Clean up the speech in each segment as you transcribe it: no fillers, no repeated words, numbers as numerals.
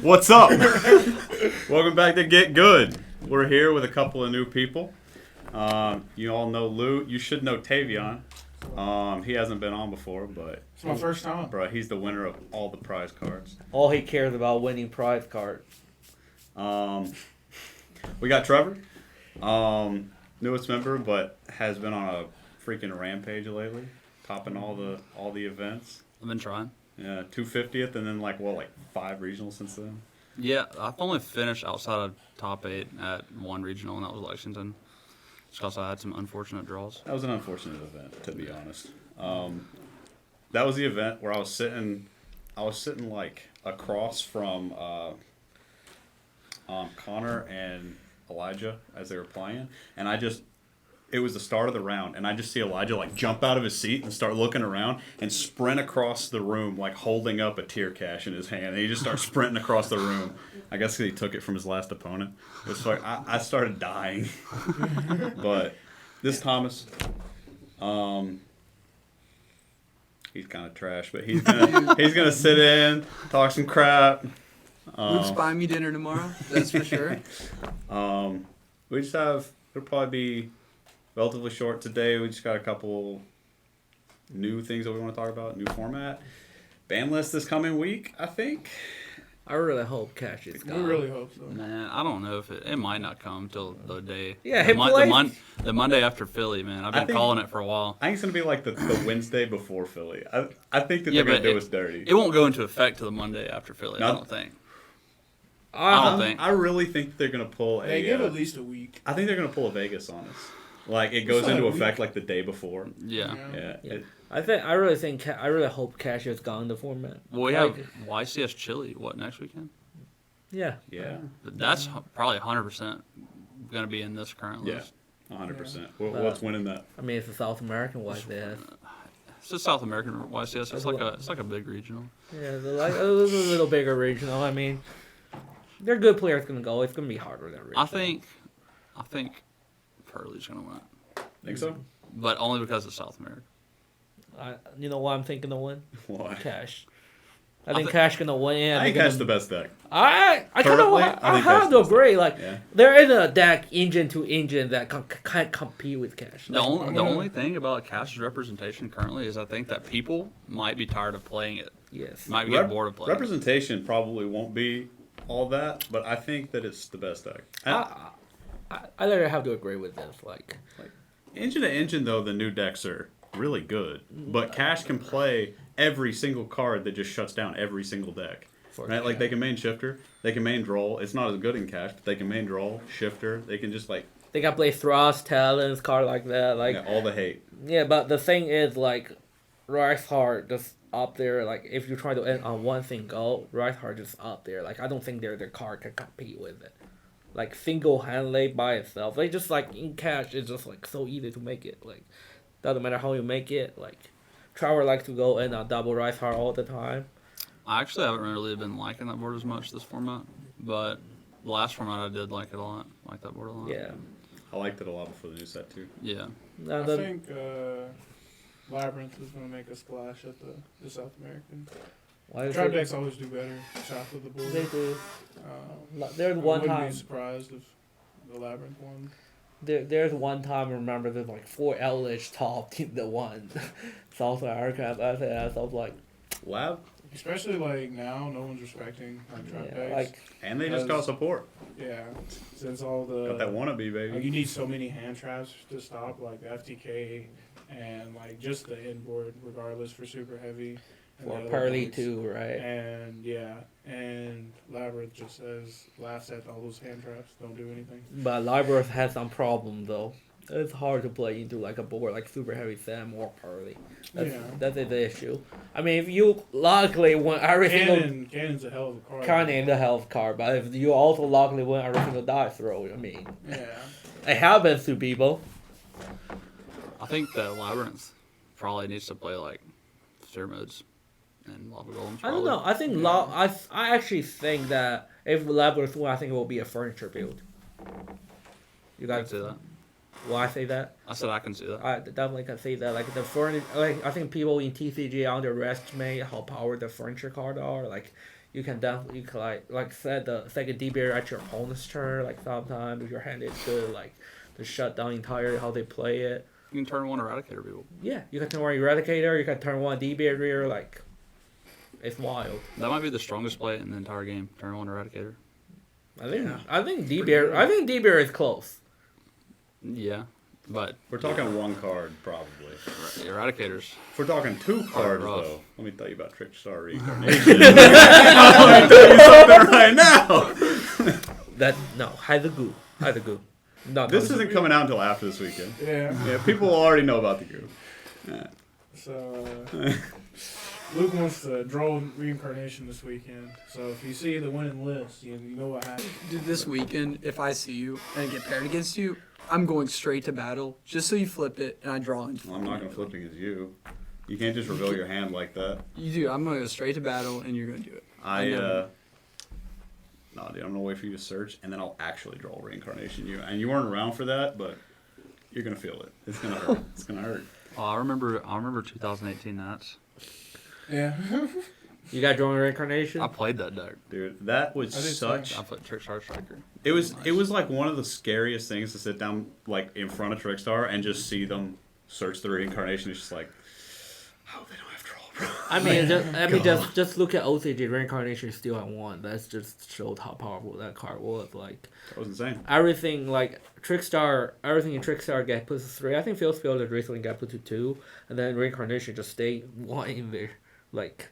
What's up? Welcome back to Get Good. We're here with a couple of new people. You all know Lou. You should know Tavion. He hasn't been on before, but It's my first time. bro, he's the winner of all the prize cards. All he cares about winning prize cards. We got Trevor, newest member, but has been on a freaking rampage lately, topping all the events. I've been trying. Yeah, 250th, and then like 5 regionals since then. Yeah, I've only finished outside of top 8 at one regional, and that was Lexington. Just because I had some unfortunate draws. That was an unfortunate event, to be honest. That was the event where I was sitting like across from Connor and Elijah as they were playing, and it was the start of the round, and I just see Elijah like jump out of his seat and start looking around and sprint across the room, like holding up a tier cash in his hand, and he just starts sprinting across the room. I guess he took it from his last opponent. It was like I started dying. But this Thomas, he's kind of trash, but he's gonna sit in, talk some crap. Luke's buying me dinner tomorrow. That's for sure. We just have it'll probably be relatively short today. We just got a couple new things that we want to talk about. New format. BANLIST this coming week, I think. I really hope Cash is We gone. really hope so. Man, I don't know if it might not come till the day. Yeah, the, he played. the Monday after Philly, man. I've been calling it for a while. I think it's going to be like the Wednesday before Philly. I think that Yeah, they're going but to do us dirty. It won't go into effect till the Monday after Philly. I don't think. I don't think. I really think they're going to pull a... They give at least a week. I think they're going to pull a Vegas on us. Like, it goes into effect like the day before. Yeah. Yeah. I really hope Cash is gone in the format. Well, we have YCS Chile, next weekend? Yeah. Yeah. That's probably 100% going to be in this current list. 100%. What's winning that? I mean, it's a South American YCS. It's a South American YCS. It's like a big regional. Yeah, it's a little bigger regional. I mean, they're good players going to go. It's going to be harder than regional. I think Pearlie's going to win. Think so? But only because it's South America. You know what I'm thinking to win? Why? Cash. I think Cash gonna win. Yeah, I think Cash the best deck. I have to agree. Like there is a deck engine to engine that can't compete with Cash. The only thing about Cash's representation currently is I think that people might be tired of playing it. Yes. Might get bored of playing representation probably won't be all that, but I think that it's the best deck. I literally have to agree with this. Like engine to engine, though, the new decks are really good. But Cash can play every single card that just shuts down every single deck. Right? Like, they can main Shifter. They can main Droll. It's not as good in Cash, but they can main Droll, Shifter. They can just, like... They can play Thrust, Talons, card like that. Like all the hate. Yeah, but the thing is, like, Rice Heart just up there. Like, if you try to end on one thing go, Rice Heart just up there. Like, I don't think their card can compete with it. Like, single-handedly by itself. They just, like, in Cash, it's just, like, so easy to make it. Like, doesn't matter how you make it. Like, Trevor likes to go in on double Rice Heart all the time. I actually haven't really been liking that board as much this format, but the last format I did like it a lot. Like that board a lot. Yeah. I liked it a lot before the new set, too. Yeah. I think Labyrinth is going to make a splash at the South American. Tribe decks always do better south of the border. They do. There's one time. I wouldn't be surprised if the Labyrinth won. There's one time, remember, there's like 4 Eldritch topped in the one South America. I was like, Lab? Especially like now, no one's respecting like trap decks. Like, and they just got support. Yeah, since all the got that wannabe, baby. Like, you need so many hand traps to stop like FTK and like just the inboard, regardless for super heavy. Or Pearly too, right? And Labyrinth just says laughs at all those hand traps, don't do anything. But Labyrinth has some problem though. It's hard to play into like a board like Super Heavy Sam or Pearly. That's the issue. I mean, if you luckily win every single... Cannon's a hell of a card. Cannon's a hell of a card, but if you also luckily win every single die throw, I mean... Yeah. It happens to people. I think that Labyrinth probably needs to play like Sphere Modes and Lava Golems. I don't know. I think I actually think that if Labyrinth win, I think it will be a furniture build. You guys see that? Why I say that? I said I can see that. I definitely can see that. Like the furniture, like I think people in TCG underestimate how powerful the furniture cards are. Like you can like set the second D barrier at your opponent's turn. Like sometimes if your hand is good, like to shut down entirely how they play it. You can turn one Eradicator people. Yeah, you can turn one Eradicator. You can turn one D barrier. Like it's wild. That might be the strongest play in the entire game. Turn one Eradicator. I think D barrier is close. Yeah, but We're talking one card, probably. Eradicators. If we're talking two cards, rough. though, let me tell you about Trickstar Reincarnation. Let me tell you something right now. Hide the goo. No, This isn't coming out until after this weekend. Yeah. Yeah, people will already know about the goo. So Luke wants to draw reincarnation this weekend. So if you see the winning list, you know what happened. Dude, this weekend, if I see you and get paired against you, I'm going straight to battle just so you flip it and I draw into Well, I'm not going to flip against you. You can't just reveal your hand like that. You do. I'm going to go straight to battle and you're going to do it. No, dude, I'm gonna wait for you to search, and then I'll actually draw reincarnation. And you weren't around for that, but you're gonna feel it. It's gonna hurt. It's gonna hurt. Oh, I remember 2018 Nats. Yeah. You got drawing reincarnation. I played that deck. Dude, that was I did such. I played Trickstar Striker. It was like one of the scariest things to sit down like in front of Trickstar and just see them search the reincarnation. It's just like, oh, they don't have draw, bro. I mean, just look at OCG reincarnation still at 1. That's just showed how powerful that card was. Like That was insane. everything in Trickstar got put to 3. I think Phil Fielder recently got put to 2, and then reincarnation just stayed 1 in there. Like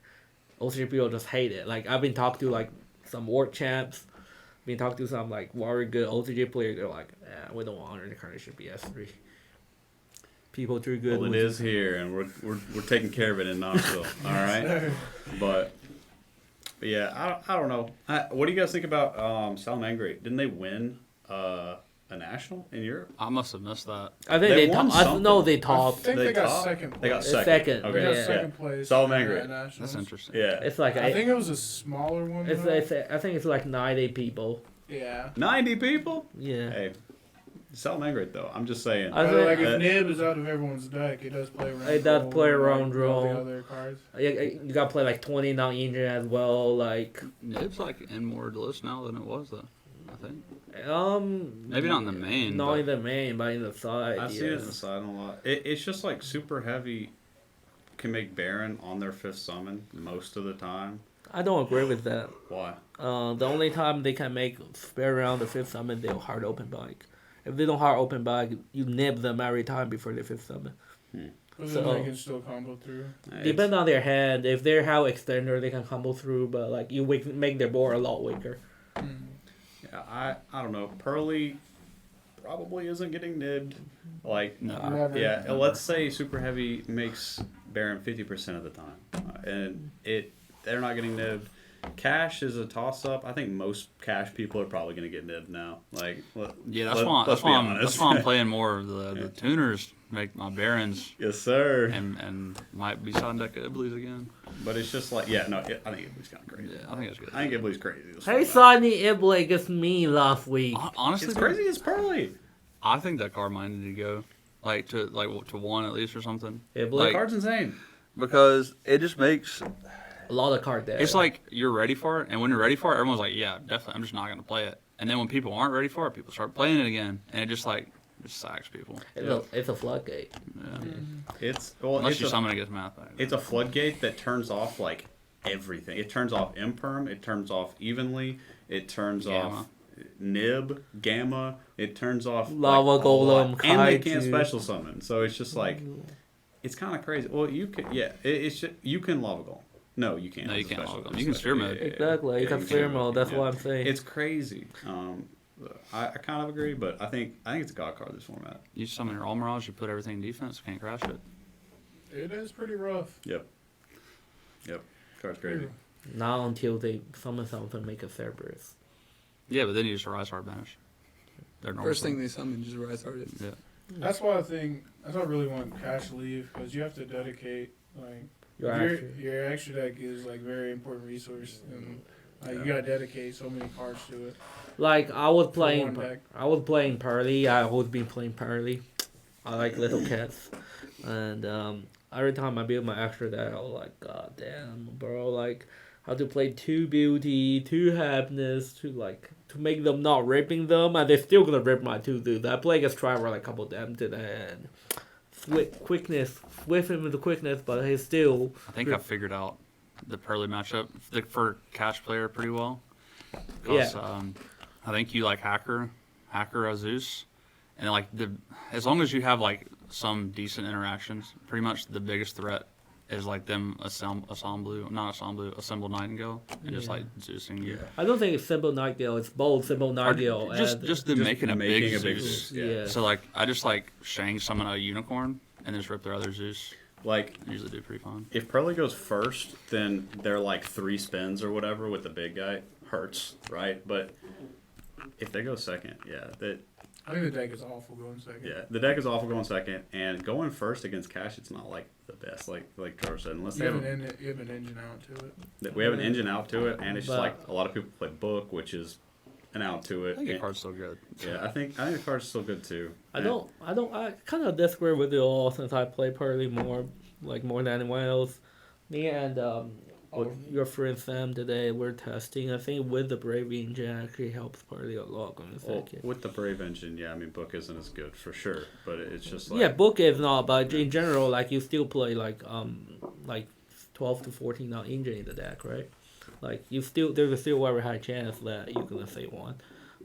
OCG people just hate it. Like I've been talking to like some World Champs, been talking to some like very good OCG players. They're like, we don't want reincarnation BS3. People too good. Well, it is here, and we're taking care of it in Knoxville. All right, but yeah, I don't know. What do you guys think about Salamangre? Didn't they win a national in Europe? I must have missed that. I think They they won topped. something. No, they I topped. think they got topped? second place. They got second. Second, Okay, They got yeah. second place. Salamangre. at Nationals. That's interesting. Yeah, It's like I think it was a smaller one. though. I think it's like 90 people. Yeah. 90 people. Yeah. Hey, Salamangre though. I'm just saying. I But think- like if that- Nib is out of everyone's deck, it does play around. It does play around draw. All draw. the other cards. You gotta play like 20 non-engine as well. Like It's like in more list now than it was though. I think maybe not in the main. not but in the main, but in the side. I see it on the side a lot. It's just like super heavy can make Baron on their 5th summon most of the time. I don't agree with that. Why? The only time they can make spare round the 5th summon, they'll hard open bag. If they don't hard open bag, you nib them every time before the 5th summon. But So- then they can still combo through. Depends on their hand. If they're how extender, they can combo through, but like you make their board a lot weaker. Yeah, I don't know. Pearly probably isn't getting nibbed. Like, No. Never. yeah, let's say Super Heavy makes Baron 50% of the time, and they're not getting nibbed. Cash is a toss up. I think most cash people are probably going to get nibbed now. Like, Yeah, let's be honest. that's why I'm playing more of the tuners. Make my Barons Yes, sir. and might be side deck Iblis again. But it's just like, yeah, no, I think Ibli's kind of crazy. Yeah, I think it's good. I think Ibli's crazy. Hey, Sonny Ibla against me last week. Honestly, It's crazy as Pearly. I think that card might need to go to 1 at least or something. Ibla, The card's insane. Because it just makes a lot of card there. it's like you're ready for it, and when you're ready for it, everyone's like, "Yeah, definitely, I'm just not gonna play it." And then when people aren't ready for it, people start playing it again, and it just sacks people. it's a floodgate. Yeah. It's Unless it's you a- summon against math. It's a floodgate that turns off like everything. It turns off imperm. It turns off evenly. It turns Gamma. off nib, gamma. It turns off Lava like, a lot. Golem, and they can't Kaiju. special summon. So it's just like it's kind of crazy. Well, you can it's just, you can lava golem. No, you can't. No, you It's a can't special- lava golem. You can sphere mode. Exactly, you can can sphere mode. That's yeah. what I'm saying. It's crazy. I kind of agree, but I think it's a god card this format. You summon your All Mirage, you put everything in defense, can't crash it. It is pretty rough. Yep. Card's crazy. Not until they summon something make a Cerberus. Yeah, but then you just Rise Hard Banish. They're normal. First thing they summon, just rise hard. Yeah. That's why I really want Cash to leave because you have to dedicate like your extra deck is like very important resource and like you gotta dedicate so many cards to it. Like I was one playing deck. Pearly. I always been playing Pearly. I like little cats, and every time I build my extra deck, I was like, God damn, bro! Like how to play two beauty, two happiness, to make them not ripping them, and they're still gonna rip my two dudes. I played against Trevor like a couple of them today, and quickness, whiff him with the quickness, but he's still. I think I figured out the Pearly matchup for cash player pretty well. Yeah. I think you like Hacker Zeus, and like as long as you have like some decent interactions, pretty much the biggest threat is like them assemble Nightingale and just like Zeusing you. I don't think it's Simple Nightingale. It's both Simple Nightingale Just them making a big Zeus. Zeus. Yeah. So like I just like Shang summon a unicorn and just rip their other Zeus. Like Usually do pretty fun. if Pearly goes first, then they're like 3 spins or whatever with the big guy. Hurts, right? But if they go second, I think the deck is awful going second. the deck is awful going second, and going first against Cash, it's not like the best. Like Trevor said, unless You they have, have you have an engine out to it. we have an engine out to it, and it's just But- like a lot of people play Book, which is an out to it. I think the And- card's still good. yeah, I think the card's still good too. I kind of disagree with you all since I play Pearly more than anyone else. Me and your friend Sam today, we're testing. I think with the Brave engine actually helps Pearly a lot going Well, second. with the Brave engine, I mean Book isn't as good for sure, but it's just like Yeah, book is not, but in general, like you still play like 12 to 14 on engine in the deck, right? Like there's a still very high chance that you're gonna say one.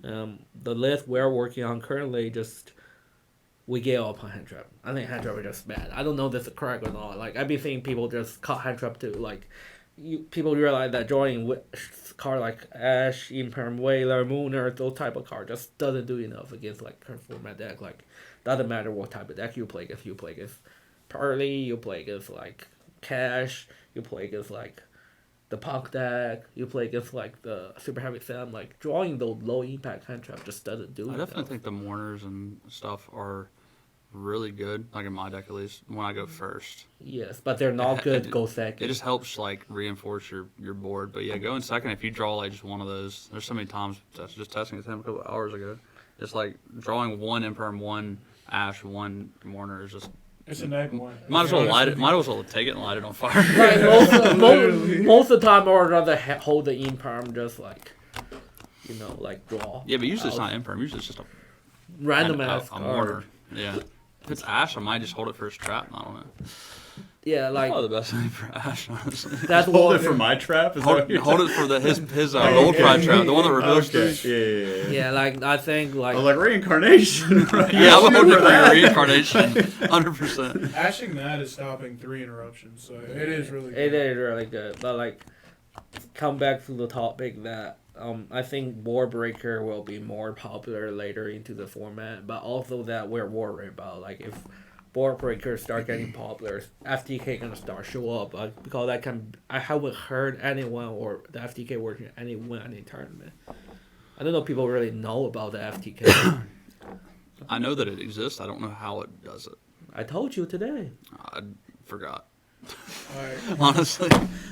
The list we're working on currently just we get up on hand trap. I think hand trap is just bad. I don't know if this is correct or not. Like I've been seeing people just cut hand trap to like. People realize that drawing card like Ash, Imperm, Whaler, Mooner, those type of cards just doesn't do enough against like current format deck. Like doesn't matter what type of deck you play against. You play against Pearly, you play against like Cash, you play against like the Punk deck, you play against like the Super Heavy Sam. Like drawing those low impact hand trap just doesn't do I enough. definitely think the Mourners and stuff are really good, like in my deck at least, when I go first. Yes, but they're not good to go second. It just helps like reinforce your board. But yeah, going second, if you draw like just one of those, there's so many times, just testing with him a couple hours ago, just like drawing one Imperm, one Ash, one Mourner is just, It's a night one. might as well light it, might as well take it and light it on fire. Right, most of the time, I would rather hold the Imperm just like, like draw. Yeah, but usually it's not Imperm, usually it's just a Random a ass Mourner. card. Yeah. If it's Ash, I might just hold it for his trap. I don't know. Yeah, like Probably the best thing for Ash, honestly. that's hold what. it for my trap. Is that Hold, what you're hold it for his gold pride trap, the one that reveals Okay. to. Yeah. Yeah, like I think I like was like reincarnation. Right? Yeah, I would hold it for your that. reincarnation, 100%. Ashing that is stopping 3 interruptions, so it is really it good. is really good. But like, come back to the topic that I think War Breaker will be more popular later into the format, but also that we're worried about like if War Breaker start getting popular, FTK gonna start show up because I haven't heard anyone or the FTK working win any tournament. I don't know if people really know about the FTK. I know that it exists. I don't know how it does it. I told you today. I forgot. Alright. Honestly,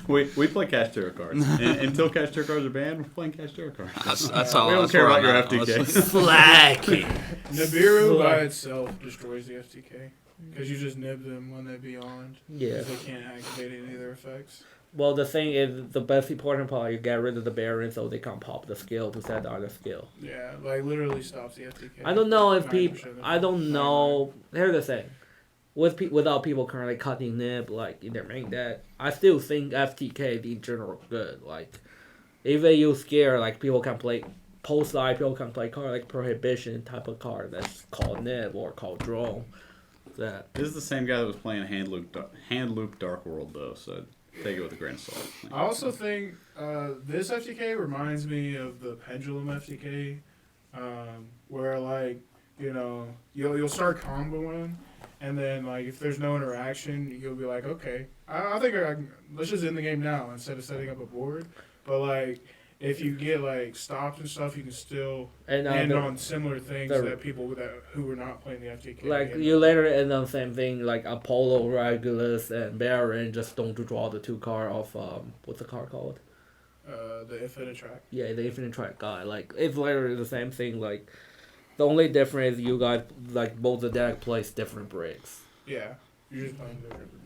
We play cash tarot cards. And, until cash tarot cards are banned, we're playing cash tarot cards. that's how. We don't that's care where about your I'm at, FTK. honestly. Slacking. Nibiru by itself destroys the FTK. Because you just nib them when they beyond. Yeah. Because they can't activate any of their effects. Well, the thing is, the best important part, you get rid of the Baron so they can't pop the skill to set the other skill. Yeah, like literally stops the FTK. I don't know if 90% people. of the I don't time. know. Here's the thing. Without people currently cutting nib like in their main deck, I still think FTK in general good. Like, if they use scare, like people can play post side, people can play card like Prohibition type of card that's called nib or called draw. That This is the same guy that was playing Hand Loop Dark World though, so take it with a grain of salt. I also think this FTK reminds me of the Pendulum FTK, where like you'll start comboing, and then like if there's no interaction, you'll be like, okay, I think let's just end the game now instead of setting up a board. But like if you get like stopped and stuff, you can still and end on similar things that people who were not playing the FTK. like you later end on the same thing like Apollo, Regulus, and Baron just don't draw the 2 card of what's the card called? The Infinite Track. Yeah, the Infinite Track guy. Like it's literally the same thing. Like the only difference is you guys like both the deck plays different bricks. Yeah. You're just playing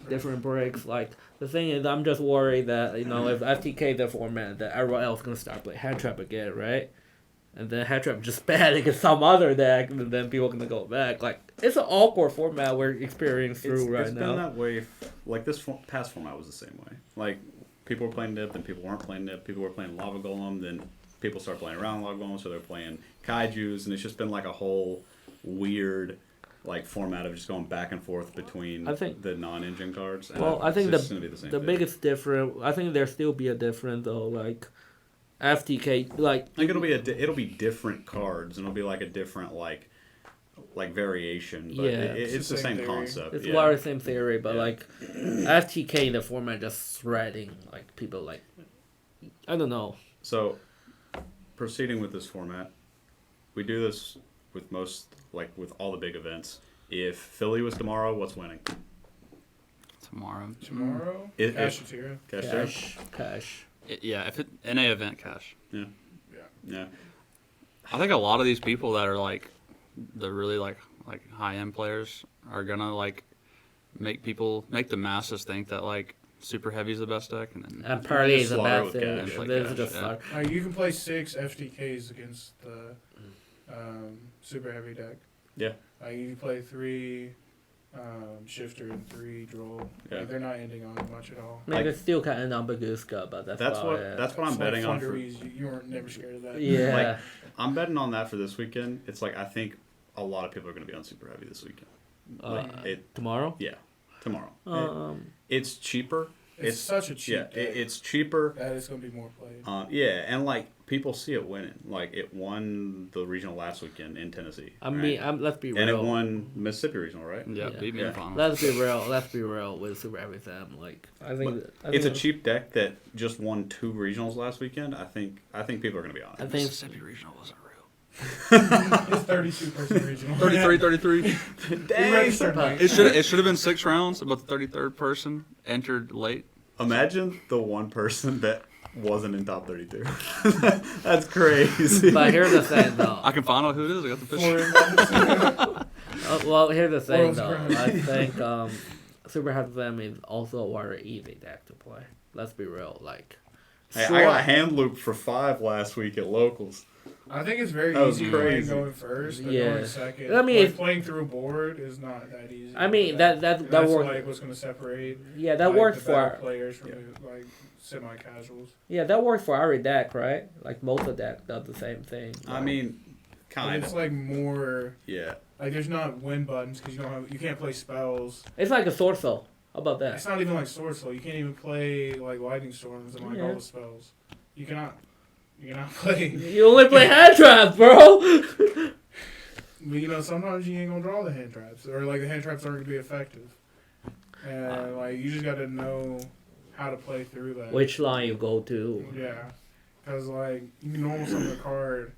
different breaks. Like the thing is, I'm just worried that if FTK the format, that everyone else gonna start playing hand trap again, right? And then hand trap just bad against some other deck, and then people gonna go back. Like it's an awkward format we're experiencing through right it's now. been that way. Like this past format was the same way. Like people were playing Nip, then people weren't playing Nip. People were playing Lava Golem, then people start playing around Lava Golem, so they're playing Kaijus, and it's just been like a whole weird like format of just going back and forth between the non-engine cards. And I think the biggest difference. I think there still be a difference though. Like FTK, like I think it'll be different cards, and it'll be like a different like variation. But it's the same concept. It's a lot of the same theory, but like FTK the format just threading like people like I don't know. So proceeding with this format, we do this with with all the big events. If Philly was tomorrow, what's winning? Tomorrow. Cash. If NA event cash. Yeah. I think a lot of these people that are like the really like high end players are gonna like make the masses think that like super heavy is the best deck, and then Party is the best thing. You can play 6 FTKs against the super heavy deck. Yeah. You can play 3 shifter and 3 droll. Yeah. They're not ending on much at all. I mean, it still kind of end on Baguska, but that's what I'm betting on. You weren't never scared of that. Yeah. Like, I'm betting on that for this weekend. It's like I think a lot of people are going to be on super heavy this weekend. Tomorrow? Yeah, tomorrow. It's cheaper. It's such a cheap deck. It's cheaper. That is going to be more played. And like people see it winning. Like it won the regional last weekend in Tennessee. Let's be real. And it won Mississippi regional, right? Yeah, beat me in the finals. Let's be real with Super Heavy Sam. Like I think it's a cheap deck that just won 2 regionals last weekend. I think people are going to be on it. I think Mississippi regional wasn't real. It's 32-person regional. 33. Dang. It should have been 6 rounds, but the 33rd person entered late. Imagine the one person that wasn't in top 32. That's crazy. But here's the thing, though. I can find out who it is. I got the picture. Well, here's the thing, though. I think Super Heavy Sam is also a very easy deck to play. Let's be real. Like, hey, I got hand looped for 5 last week at locals. I think it's very easy going first, but going second. I mean, playing through a board is not that easy. I mean, that works. Like what's going to separate. Yeah, that works the for players from the semi-casuals. Yeah, that works for every deck, right? Like most of the deck does the same thing. I mean, kind of. It's like more. Yeah. Like there's not win buttons because you can't play spells. It's like a sword soul. How about that? It's not even like sword soul. You can't even play like lightning storms and all the spells. You cannot play. You only play hand traps, bro. But sometimes you ain't gonna draw the hand traps, or like the hand traps aren't gonna be effective. And like you just gotta know how to play through that. Which line you go to? Yeah, because like you can normal summon a card,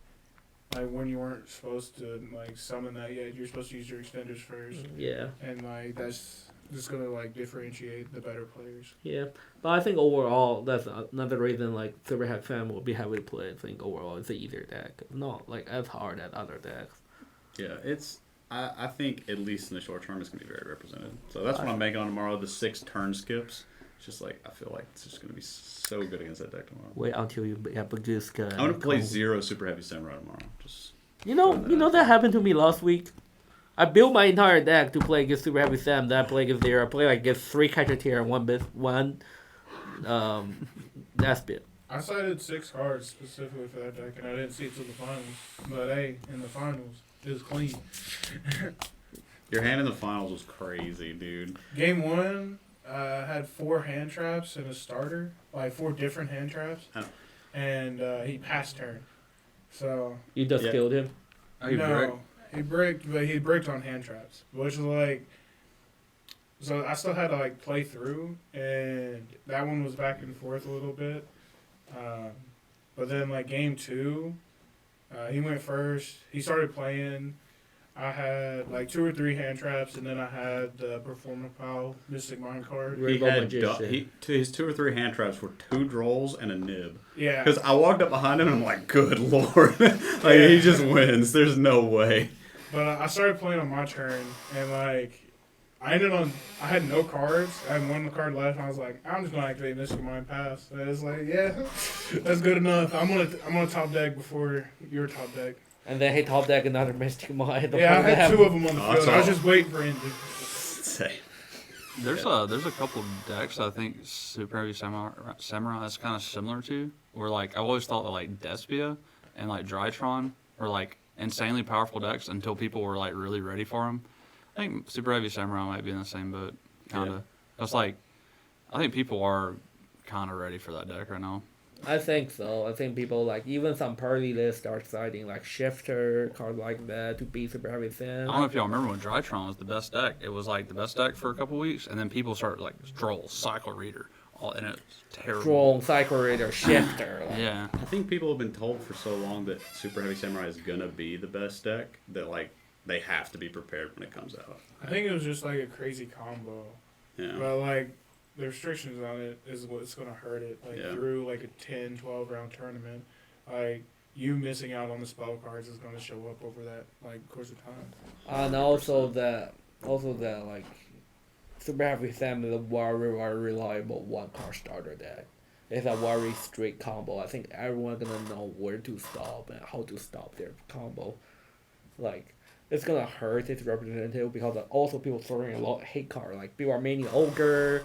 like when you weren't supposed to like summon that yet. You're supposed to use your extenders first. Yeah. And like that's just gonna like differentiate the better players. Yeah, but I think overall that's another reason like Super Heavy Sam will be heavily played. I think overall it's an easier deck. It's not like as hard as other decks. Yeah, I think at least in the short term it's gonna be very represented. So that's what I'm banking on tomorrow. The 6 turn skips. It's just like I feel like it's just gonna be so good against that deck tomorrow. Wait until you have Baguska. I'm gonna play 0 Super Heavy Samurai tomorrow. Just you know that happened to me last week. I built my entire deck to play against Super Heavy Sam. Then I play against 0. I play like against 3 character tier and one that's bit. I cited 6 cards specifically for that deck, and I didn't see it till the finals. But hey, in the finals, it was clean. Your hand in the finals was crazy, dude. Game 1 had 4 hand traps and a starter, like 4 different hand traps, and he passed turn. So you just killed him. No. He bricked, but he bricked on hand traps, which is like. So I still had to like play through, and that one was back and forth a little bit. But then like game 2, he went first. He started playing. I had like 2 or 3 hand traps, and then I had the Performance Pile Mystic Mind card. His 2 or 3 hand traps were 2 drolls and a nib. Yeah. Because I walked up behind him and I'm like, good lord. He just wins. There's no way. But I started playing on my turn, and like I had no cards. I had one card left, and I was like, I'm just gonna activate Mystic Mind Pass. And it's like, yeah, that's good enough. I'm gonna top deck before your top deck. And then he top deck another Mystic Mind. Yeah, I had 2 of them on the field. I was just waiting for him to. Say. There's a couple decks I think Super Heavy Samurai is kind of similar to. Where like I've always thought that like Despia and like Drytron were like insanely powerful decks until people were like really ready for them. I think Super Heavy Samurai might be in the same boat, kind of. Yeah. It's like I think people are kind of ready for that deck right now. I think so. I think people like even some party lists start citing like Shifter card like that to beat Super Heavy Sam. I don't know if y'all remember when Drytron was the best deck. It was like the best deck for a couple weeks, and then people started like Droll, Cycle Reader, and it's terrible. Strong Cycle Reader, Shifter. Like. Yeah. I think people have been told for so long that Super Heavy Samurai is gonna be the best deck that like they have to be prepared when it comes out. I think it was just like a crazy combo. Yeah. But like the restrictions on it is what's gonna hurt it. Like through like a 10, 12 round tournament, like you missing out on the spell cards is gonna show up over that like course of time. And also that like Super Heavy Sam is a very reliable 1-card starter deck. It's a very strict combo. I think everyone's gonna know where to stop and how to stop their combo. Like it's gonna hurt its representative because also people throwing a lot of hate card. Like people are maining Ogre,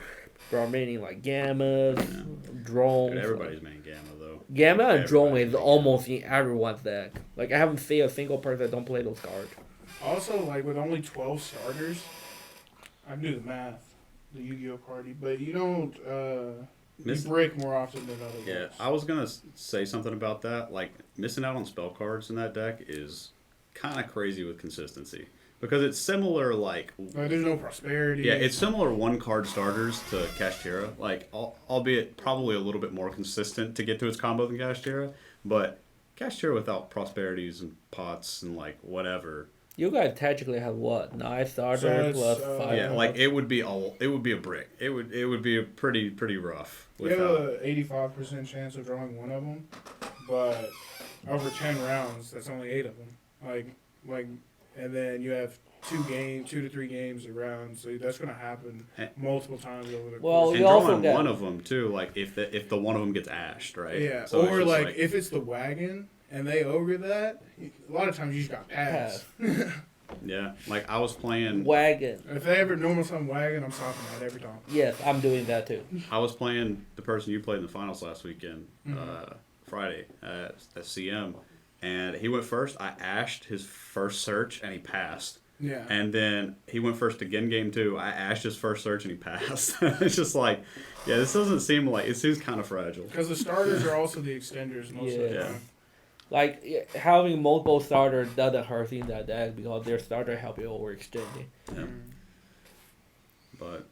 people are maining like Gammas, Drones. Dude, everybody's main Gamma though. Gamma and Drone Everybody's is main almost in everyone's deck. Like I haven't seen a single person that don't play those cards. Also, like with only 12 starters, I do the math, the YuGiOh party, but you don't you break more often than other Yeah, decks. I was gonna say something about that. Like missing out on spell cards in that deck is kind of crazy with consistency because it's similar. Like there's no prosperity. yeah, it's similar 1-card starters to Kashtira. Like albeit probably a little bit more consistent to get to its combo than Kashtira, but Kashtira without prosperities and pots and like whatever. You guys technically have what? 9 starters plus 5. Yeah, like it would be a brick. It would be a pretty rough. You have an 85% chance of drawing one of them, but over 10 rounds, that's only 8 of them. Like, and then you have 2 to 3 games around, so that's gonna happen multiple times over the course. And drawing one of them too, like if the one of them gets ashed, right? Yeah, so or like if it's the wagon and they ogre that, a lot of times you just got pass. Yeah, like I was playing Wagon. If they ever normal summon wagon, I'm stopping that every time. Yes, I'm doing that too. I was playing the person you played in the finals last weekend, Friday at CM, and he went first. I ashed his first search and he passed. Yeah. And then he went first again game 2. I ashed his first search and he passed. It's just like, yeah, this doesn't seem like, it seems kind of fragile. Because the starters are also the extenders most of the time. Like having multiple starters doesn't hurt in that deck because their starter help you overextending. Yeah. But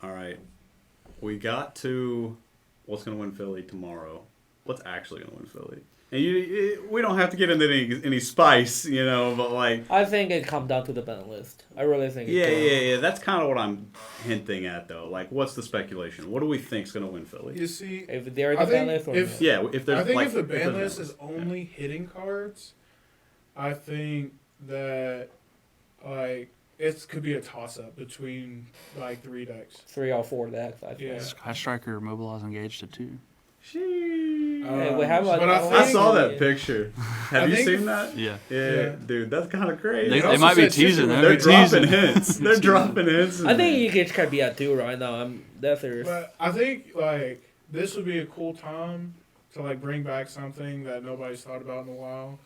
all right, we got to what's gonna win Philly tomorrow. What's actually gonna win Philly? And we don't have to get into any spice, you know, but like I think it comes down to the BANLIST. I really think. Yeah. That's kind of what I'm hinting at, though. Like, what's the speculation? What do we think's gonna win Philly? You see, if they're the BANLIST, or if, yeah, if there's I think like, if the BANLIST is only hitting cards, I think that like it could be a toss up between like 3 decks, 3 or 4 decks. I think. Yeah. Sky Striker Mobilize Engaged to 2. Hey, we have I saw that picture. Have you seen that? Yeah. Yeah, dude, that's kind of crazy. They might be teasing. They're dropping hints. They're dropping hints. I think you can be at 2 right now. I'm that's serious. But I think like this would be a cool time to like bring back something that nobody's thought about in a while,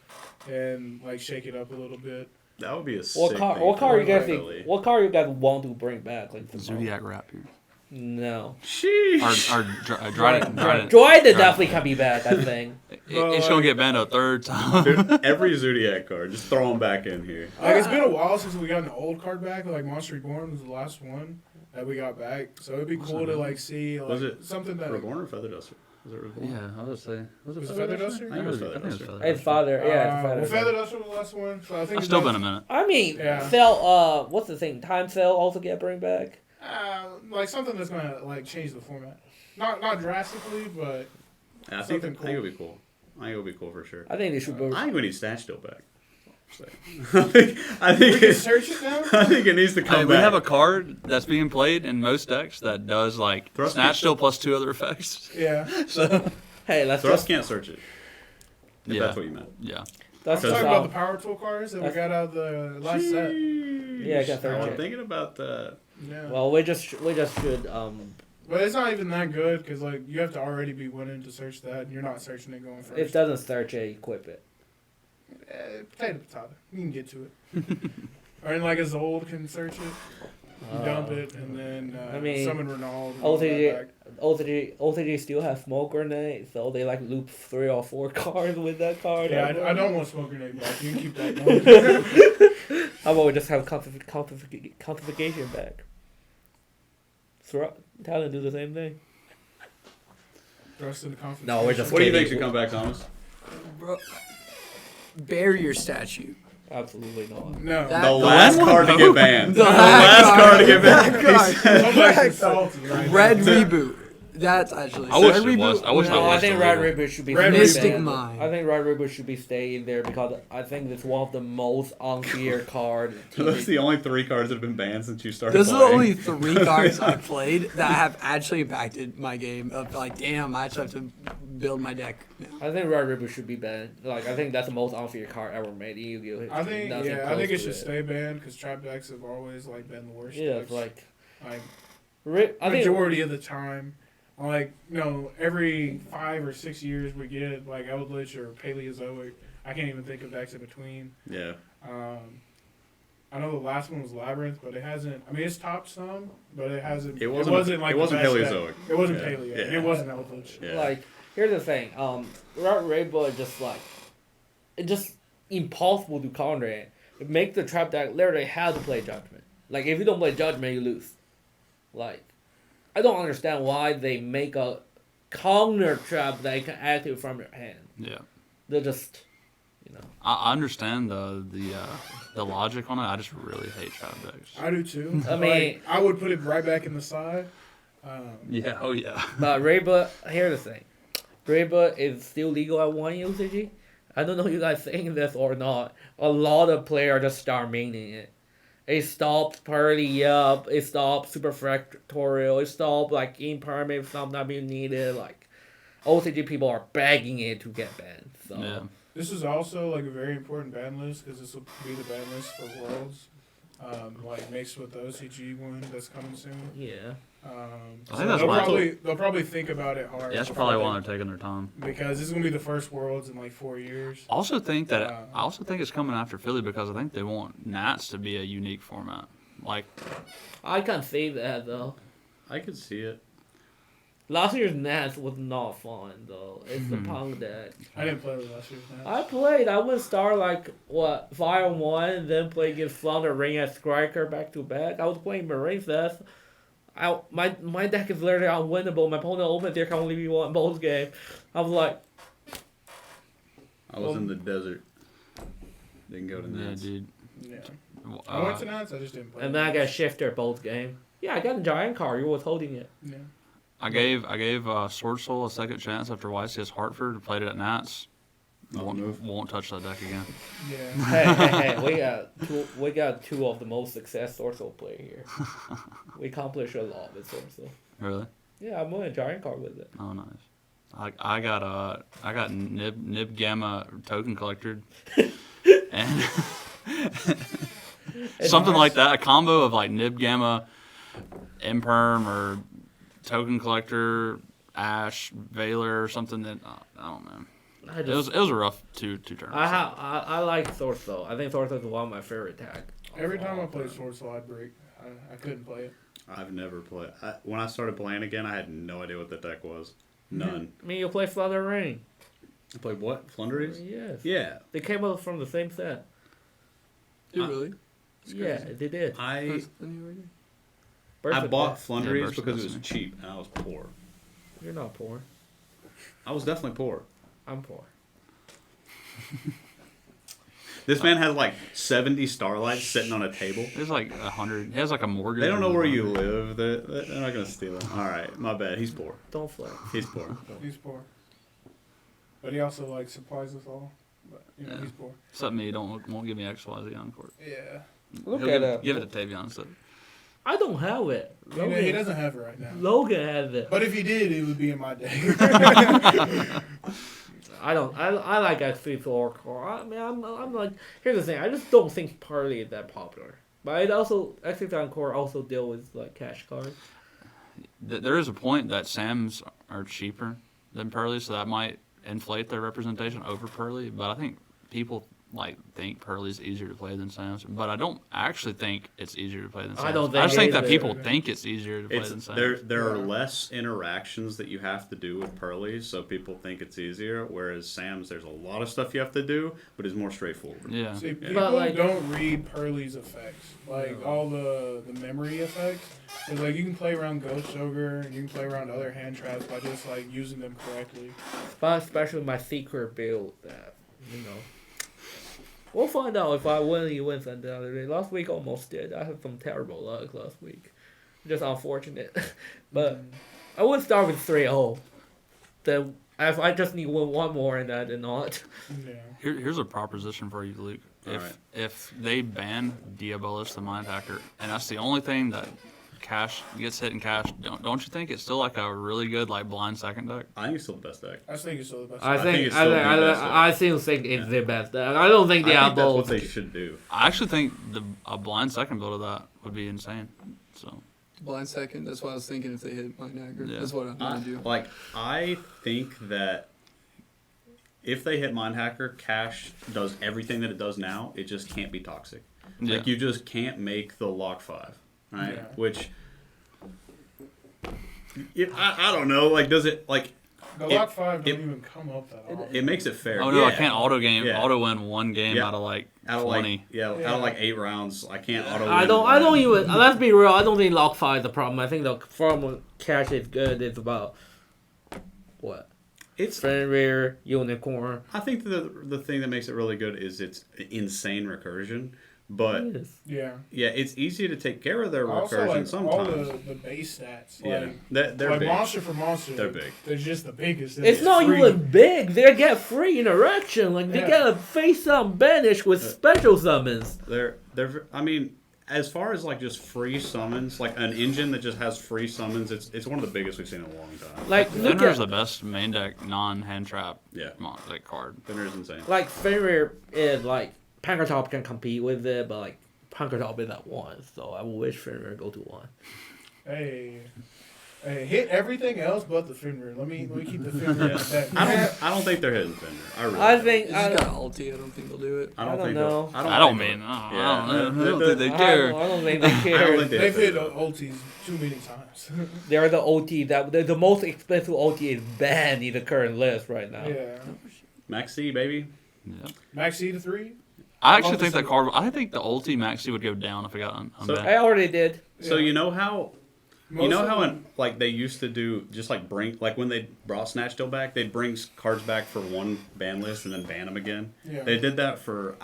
and like shake it up a little bit. That would be a What sick car? thing What for car you guys Philly. think? What car you guys want to bring back? Like Zodiac Rapier. No. Sheesh. Or Dryden. Dryden definitely can be back. I think. It's gonna get banned a 3rd time. Dude, every Zodiac card, just throw them back in here. Like it's been a while since we got an old card back. Like Monster Reborn was the last one that we got back, so it'd be cool to like see like Was it something that. Reborn or Feather Duster? Was it Reborn? Yeah, I was say. Was it Was it Feather Duster? I think it was Feather Duster. It's father. Yeah, Well, it's Feather father. Duster was the last one, so I think It's still been a minute. I mean, Yeah. sell. What's the thing? Time sale also get bring back. like something that's gonna like change the format. Not drastically, but I think Something it'll be cool. I think it'll be cool for sure. I think they should. I think we need Snatch Still back. I think We can search it now. I think it needs to come We back. have a card that's being played in most decks that does like Thrust Snatch can't- Steal plus 2 other effects. Yeah. So Hey, let's Thrust just can't search it. If Yeah. that's what you meant. yeah, I'm that's talking just about the power tool cards that we got out of the last set. Yeah, I got I'm 13. thinking about that. Yeah. well, we just should But it's not even that good because like you have to already be willing to search that, and you're not searching it going first. it doesn't search it, equip it. Potato. You can get to it. Or like a Zold can search it, you dump it, and then I mean, summon Ronaldo. and all that back. OTG still have smoke grenade, so they like loop 3 or 4 cards with that card. Yeah, I don't want smoke grenade back. You can keep that going. How about we just have quantification back? Talon do the same thing. Thrust in the confidence. No, we're just What do you think kidding. should come back, Thomas? Bro, barrier statue. Absolutely not. No. That- The the last one? card to get banned. The last card to get banned. Somebody's Black insulted right Red now. reboot. That's actually. I wish Red it was. Reboot- I wish that No, I was think Red illegal. Reboot should be Red Mystic banned. Mind. I think Red Reboot should be staying there because I think it's one of the most unfair cards. Those are the only 3 cards that have been banned since you started Those are playing. the only 3 cards I played that have actually impacted my game. Of like, damn, I actually have to build my deck now. I think Red Reboot should be banned. Like I think that's the most unfair card ever made in Yu-Gi-Oh! I think Nothing I close think it to should stay banned because trap decks have always like been the worst. Yeah, decks. it's like I think majority of the time. Like, every 5 or 6 years we get like Eldritch or Paleozoic. I can't even think of decks in between. Yeah. I know the last one was Labyrinth, but it hasn't. I mean, it's topped some, but it hasn't. It wasn't like it wasn't the best Paleozoic. deck. It wasn't Yeah. Paleo. Yeah. And it wasn't Eldritch. Yeah. like here's the thing. Red Rainbow is just like it's just impossible to counter it. It makes the trap deck literally have to play Judgment. Like if you don't play Judgment, you lose. Like I don't understand why they make a counter trap that you can activate from your hand. Yeah, They're just, I understand the logic on it. I just really hate trap decks. I do too. I mean- Like, I would put it right back in the side. Yeah. Oh yeah. But Rayba, here's the thing. Rayba is still legal at 1 UCG. I don't know if you guys saying this or not. A lot of players just start maining it. It stopped Pearly Up. It stopped Super Fractorial. It stopped like Impermanent if sometimes you need it. Like OCG people are begging it to get banned. So Yeah. This is also like a very important ban list because this will be the ban list for Worlds. Like mixed with the OCG one that's coming soon. yeah. I So think that's they'll why. they'll probably think about it hard. Yeah, that's probably why they're taking their time. because this is gonna be the first Worlds in like 4 years. I also think it's coming after Philly because I think they want Nats to be a unique format. Like, I can see that though. I could see it. Last year's Nats was not fun though. It's the punk deck. I didn't play with last year's match. I played. I would start like 5-1, then play against Flounder Ring as striker back to back. I was playing Marine Fest. My deck is literally unwinnable. My opponent opens there can only be one both game. I was like, I was in the desert. Didn't go to yeah, Nats. dude. Yeah. I went to Uh, Nats. I just didn't play. and then I got shifter both game. Yeah, I got a giant card. You was holding it. Yeah. I gave Sword Soul a second chance after YCS Hartford. Played it at Nats. Won't touch that deck again. Yeah. Hey, we got two of the most success Sorcerer player here. We accomplished a lot with Sorcerer. Really? Yeah, I'm winning a giant card with it. Oh, nice. I got Nib Gamma token collected, and something like that. A combo of like Nib Gamma, Imperm, or token collector, Ash, Valor, or something that I don't know. It was a rough two turns. I like Sorcerer. I think Sorcerer is one of my favorite tag. Every time I played Sword Soul, I'd break. I couldn't play it. I've never played. When I started playing again, I had no idea what the deck was. None. I mean, you play Flutter Ring. I played what? Flunderies? Yes. Yeah. They came out from the same set. Dude, really? Yeah, they did. I Perfect bought deck. Flunderies versus because it was Destiny. cheap and I was poor. You're not poor. I was definitely poor. I'm poor. This man has like 70 starlights sitting on a table. There's like 100. He has like a mortgage. They don't know on where the you mortgage. live. They're not going to steal them. All right. My bad. He's poor. Don't flex. He's poor. He's poor. But he also like supplies us all. but you know Yeah. he's poor. Except me, won't give me XYZ on court. Yeah, Look He'll at give it to Tavion instead. I don't have it. he doesn't have it right now. Logan has it. But if he did, it would be in my deck. I don't. I like X3 core. I mean, I'm like. Here's the thing. I just don't think Parley is that popular. But it also X3 core also deal with like cash cards. There is a point that Sams are cheaper than Pearly, so that might inflate their representation over Pearly. But I think people think Pearly's easier to play than Sams. But I don't actually think it's easier to play than Sams. I don't think I just think that either. people think it's easier to play than Sams. There are less interactions that you have to do with Pearly, so people think it's easier. Whereas Sam's, there's a lot of stuff you have to do, but it's more straightforward. Yeah. See, people But, don't read Pearly's effects, all the memory effects. Cause you can play around Ghost Ogre, and you can play around other hand traps by just using them correctly. But especially my secret build that We'll find out if I win. He wins on the other day. Last week almost did. I had some terrible luck last week. Just unfortunate. But I would start with 3-0. Then if I just need one more and I did not. Yeah. Here's a proposition for you, Luke. If they ban Diabolus the Mind Hacker, and that's the only thing that cash gets hit in cash, don't you think it's still a really good blind second deck? I think it's still the best deck. I think it's still the best. I think it's still the best deck. I still think it's the best deck. I don't think I think that's Diablo. what they should do. I actually think a blind second build of that would be insane. So Blind second. That's what I was thinking if they hit Mind Hacker. Yeah. That's what I'm gonna do. I think that if they hit Mind Hacker, cash does everything that it does now. It just can't be toxic. yeah. You just can't make the lock 5, right? Yeah. Which I don't know. Does it The lock 5 don't even come up that often. it makes it fair? Oh no, I Yeah. can't Yeah. auto win one game Yeah. out of Out of 20. out of 8 rounds. I can't auto. I don't even. Let's be real. I don't think lock 5 is the problem. I think the problem with cash is good. It's about what? It's. Fenrir, Unicorn. I think the thing that makes it really good is its insane recursion. But Yeah. it's easy to take care of their I also recursion all sometimes. the base stats. Yeah, they're big. monster for monster. They're big. They're just the biggest. It's not free. even big. They get free interaction. They Yeah. get a face up banish with special summons. They're. I mean, as far as just free summons, an engine that just has free summons, it's one of the biggest we've seen in a long time. Look Fenrir's at the best main deck non-hand trap Yeah. card. Fenrir's insane. Fenrir is Pankertop can compete with it, but Pankertop is at 1, so I wish Fenrir go to 1. Hey, hit everything else but the Fenrir. Let me keep the Fenrir in the deck. I don't think they're hitting Fenrir. I really. I don't. think It's just got ulti. I don't think they'll do it. I I don't think know. they'll- I don't think mean. they'll- I don't Yeah, think they care. I don't think they I care. don't think They've hit Fenrir. ultis too many times. They're the OT that the most expensive OT is banned in the current list right now. Yeah. Max C, baby. Yeah. Max E to 3. I actually think that card. I think the ulti maxi would go down if it got unbanned. I already did. So Yeah. you know how Most of how them- they used to do just bring when they brought Snatch Deal back, they'd bring cards back for one ban list and then ban them again. Yeah. They did that for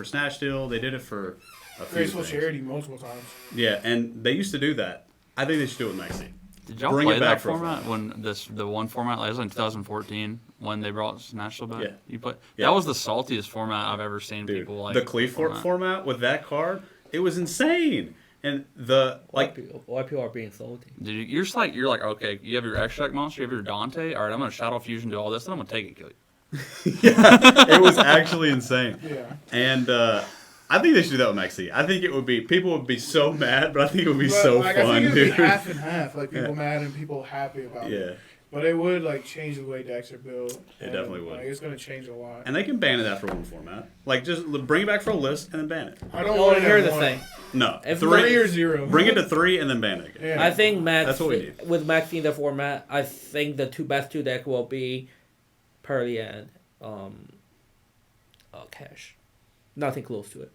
Snatch Deal. They did it for a few Graceful things. Charity multiple times. Yeah, and they used to do that. I think they should do it with Maxi. Did y'all Bring play it back that for a format when the one format it was in 2014 when they brought Snatch Deal back? Yeah. You play. Yeah. That was the saltiest format I've ever seen Dude, people the Cleefort format with that card, it was insane. And Why people are being salty? Dude, you're just you're okay, you have your extract monster, you have your Dante. All right, I'm gonna Shadow Fusion, do all this, then I'm gonna take it, kill you. yeah, it was actually insane. Yeah. And I think they should do that with Maxi. I think it would be people would be so mad, but I think it would be But, so I fun, think it would dude. be half and half. People mad and people happy about it. Yeah. But it would change the way decks are built. It definitely would. It's gonna change a lot. And they can ban it after one format. Just bring it back for a list and then ban it. I don't No, want to here's hear the thing. No, If 3 or 0. Bring it to 3 and then ban it again. Yeah. I think Max That's what we need. with Max in the format. I think the best two deck will be Pearly and Cash. Nothing close to it.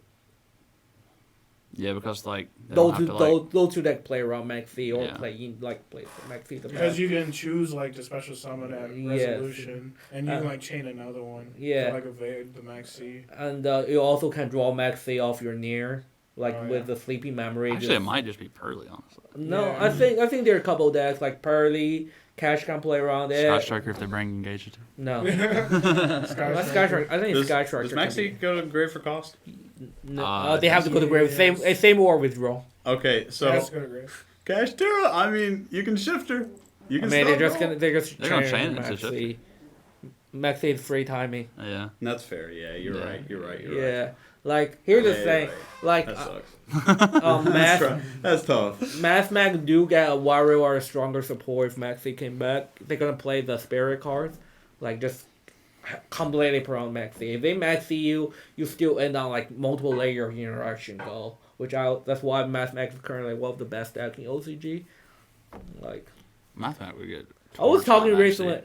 Yeah, because they don't have to, Those two deck play around Maxi or Yeah. play Maxi the Because best. you can choose the special summon at Yes. resolution, and you can chain another one. Yeah. To, evade the Maxi. And you also can draw Maxi off your near, with the sleepy memory. actually, it might just be Pearly, honestly. No, Yeah. I think there are a couple decks like Pearly, Cash can play around it. Sky Striker if they bring Engage to. No. Sky Not Sky Striker. Striker. I think Does, Sky Striker. does Maxi go to grade for cost? No, they have to go to grave. Yes. Same or withdraw. Okay, so That's good, Grace. Cash Tura, I mean, you can shift her. You I can mean, stop they're roll. gonna chain it to Maxi. Maxi is free timing. Yeah. That's fair. Yeah, you're Yeah. right. You're right. You're Yeah. right. Like here's the Yeah, thing. you're Like That sucks. Mass That's tough. Mac do get a Wario or a stronger support if Maxi came back. They're gonna play the spirit cards, like just completely put on Maxi. If they Maxi you, you still end on like multiple layer of interaction goal, that's why Mac is currently one of the best decks in OCG. Like Mathematic would get. I was torched by recently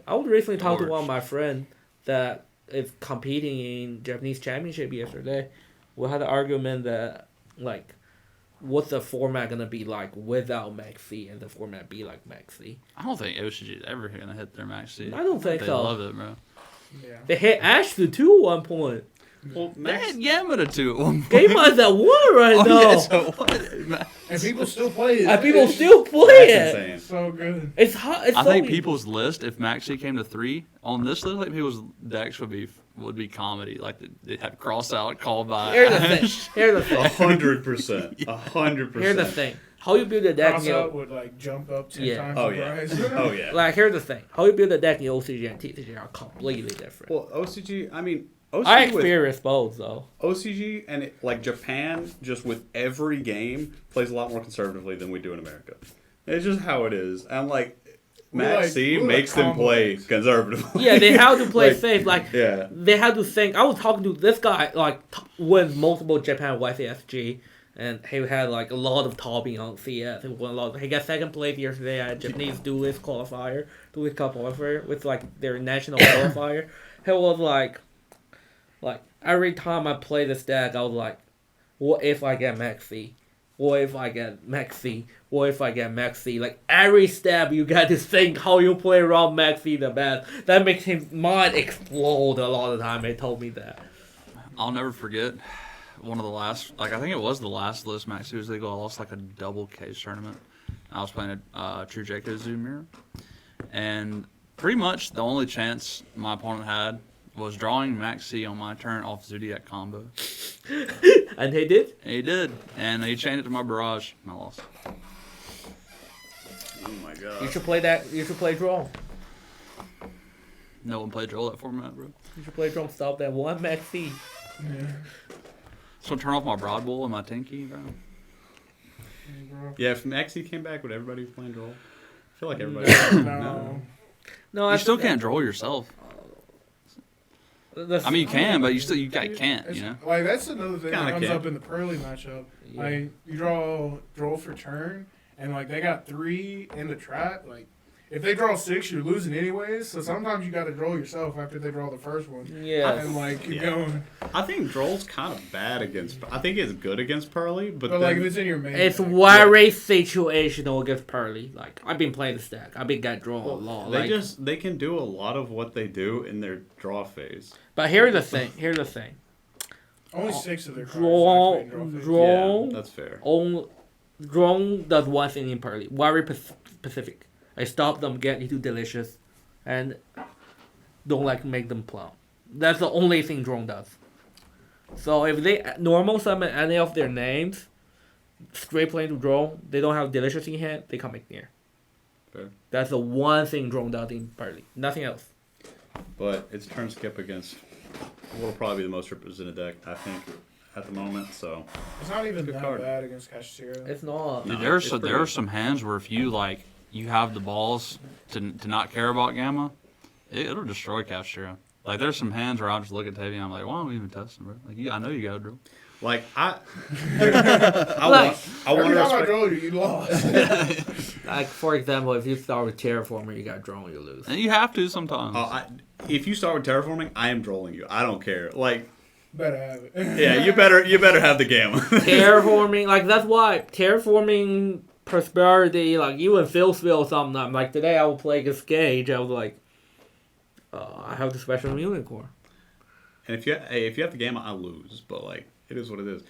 talking to Torched. one of my friends that is competing in Japanese championship yesterday. We had an argument that like, what's the format gonna be like without Maxi and the format be like Maxi? I don't think OCG is ever gonna hit their max seed. I don't think They so. love it, bro. Yeah. They hit Ashley too at one point. Well, They Max, had Yamada too at one point. Game Odds at one right Oh, now. yeah, so what? And people still play it. And people still play that's it. insane. So good. It's hot. It's I so think easy. people's list, if Maxi came to 3 on this list, like people's decks would be comedy. Like they'd have cross out, call by. Here's the thing. Here's the thing. 100%. 100%. Here's the thing. How you build a deck Cross in out would like jump up 10 Yeah. times Oh the yeah. price. Oh yeah. like here's the thing. How you build a deck in OCG and TCG are completely different. Well, OCG. I mean, OCG I with experienced both though. OCG and like Japan, just with every game, plays a lot more conservatively than we do in America. It's just how it is. And like, Max C makes them play conservatively. Yeah, they have to play Like, safe. Like Yeah. they had to think. I was talking to this guy like wins multiple Japan YCSG, and he had like a lot of topping on CS. He won a lot. He got second place yesterday at Japanese duelist cup qualifier with like their national qualifier. He was like every time I play this deck, I was like, what if I get Maxi? What if I get Maxi? What if I get Maxi? Like every step, you got to think how you play around Maxi the best. That makes his mind explode a lot of the time. They told me that. I'll never forget one of the last, I think it was the last list Maxi was legal. I lost like a double case tournament. I was playing a True Jaco Zoo mirror. And pretty much the only chance my opponent had was drawing Maxi on my turn off Zodiac combo. And he did. And he did. And he chained it to my barrage. And I lost. Oh my You god. should play that. You should play draw. No one played draw that format, bro. You should play draw. Stop that one Maxi. Yeah. So turn off my Broad Bull and my Tinky, bro. Hey, bro. Yeah, if Maxi came back, would everybody be playing draw? I feel like everybody. No. No, You still can't draw yourself. I mean, you can, but you can't, you know? Like, that's another thing Kinda that comes can. up in the Pearly matchup. Yeah. Like, you draw for turn, and, like, they got 3 in the trap. Like, if they draw 6, you're losing anyways. So sometimes you got to draw yourself after they draw the first one. Yeah. And, like, keep Yeah. going. I think Droll's kind of bad against. I think it's good against Pearly, but But, like, then, if it's in your main It's deck, very situational against Pearly. Like I've been playing this deck. I've been got drawn a lot. they can do a lot of what they do in their draw phase. But here's the thing. only 6 of their cards Draw, actually in phase. draw. Yeah, that's fair. Drone does one thing in Pearly. Very specific. I stop them getting too delicious, and don't like make them plumb. That's the only thing Drone does. So if they normal summon any of their names, straight playing to Drone, they don't have delicious in hand, they come back near. Fair. That's the one thing Drone does in Pearly. Nothing else. But it's turn skip against what will probably be the most represented deck, I think, at the moment. So It's not even Good that card. bad against Kashira. It's not. No. Dude, it's pretty there are good. some hands where if you have the balls to not care about Gamma, it'll destroy Castro. Like there's some hands where I'll just look at Tavy and I'm like, why don't we even test him, bro? Like I know you got Drew. like I Like- want to Every time I respect. draw you lost. Like for example, if you start with Terraformer, you got Drone, you lose. And you have to sometimes. If you start with terraforming, I am trolling you. I don't care. Like, Better have it. yeah, you better have the gamma. Terraforming, like that's why Terraforming Prosperity, like even Philsville sometimes. Like today I will play against Gage, I was like, I have the special unicorn. And if you have the gamma, I lose. But like, it is what it is.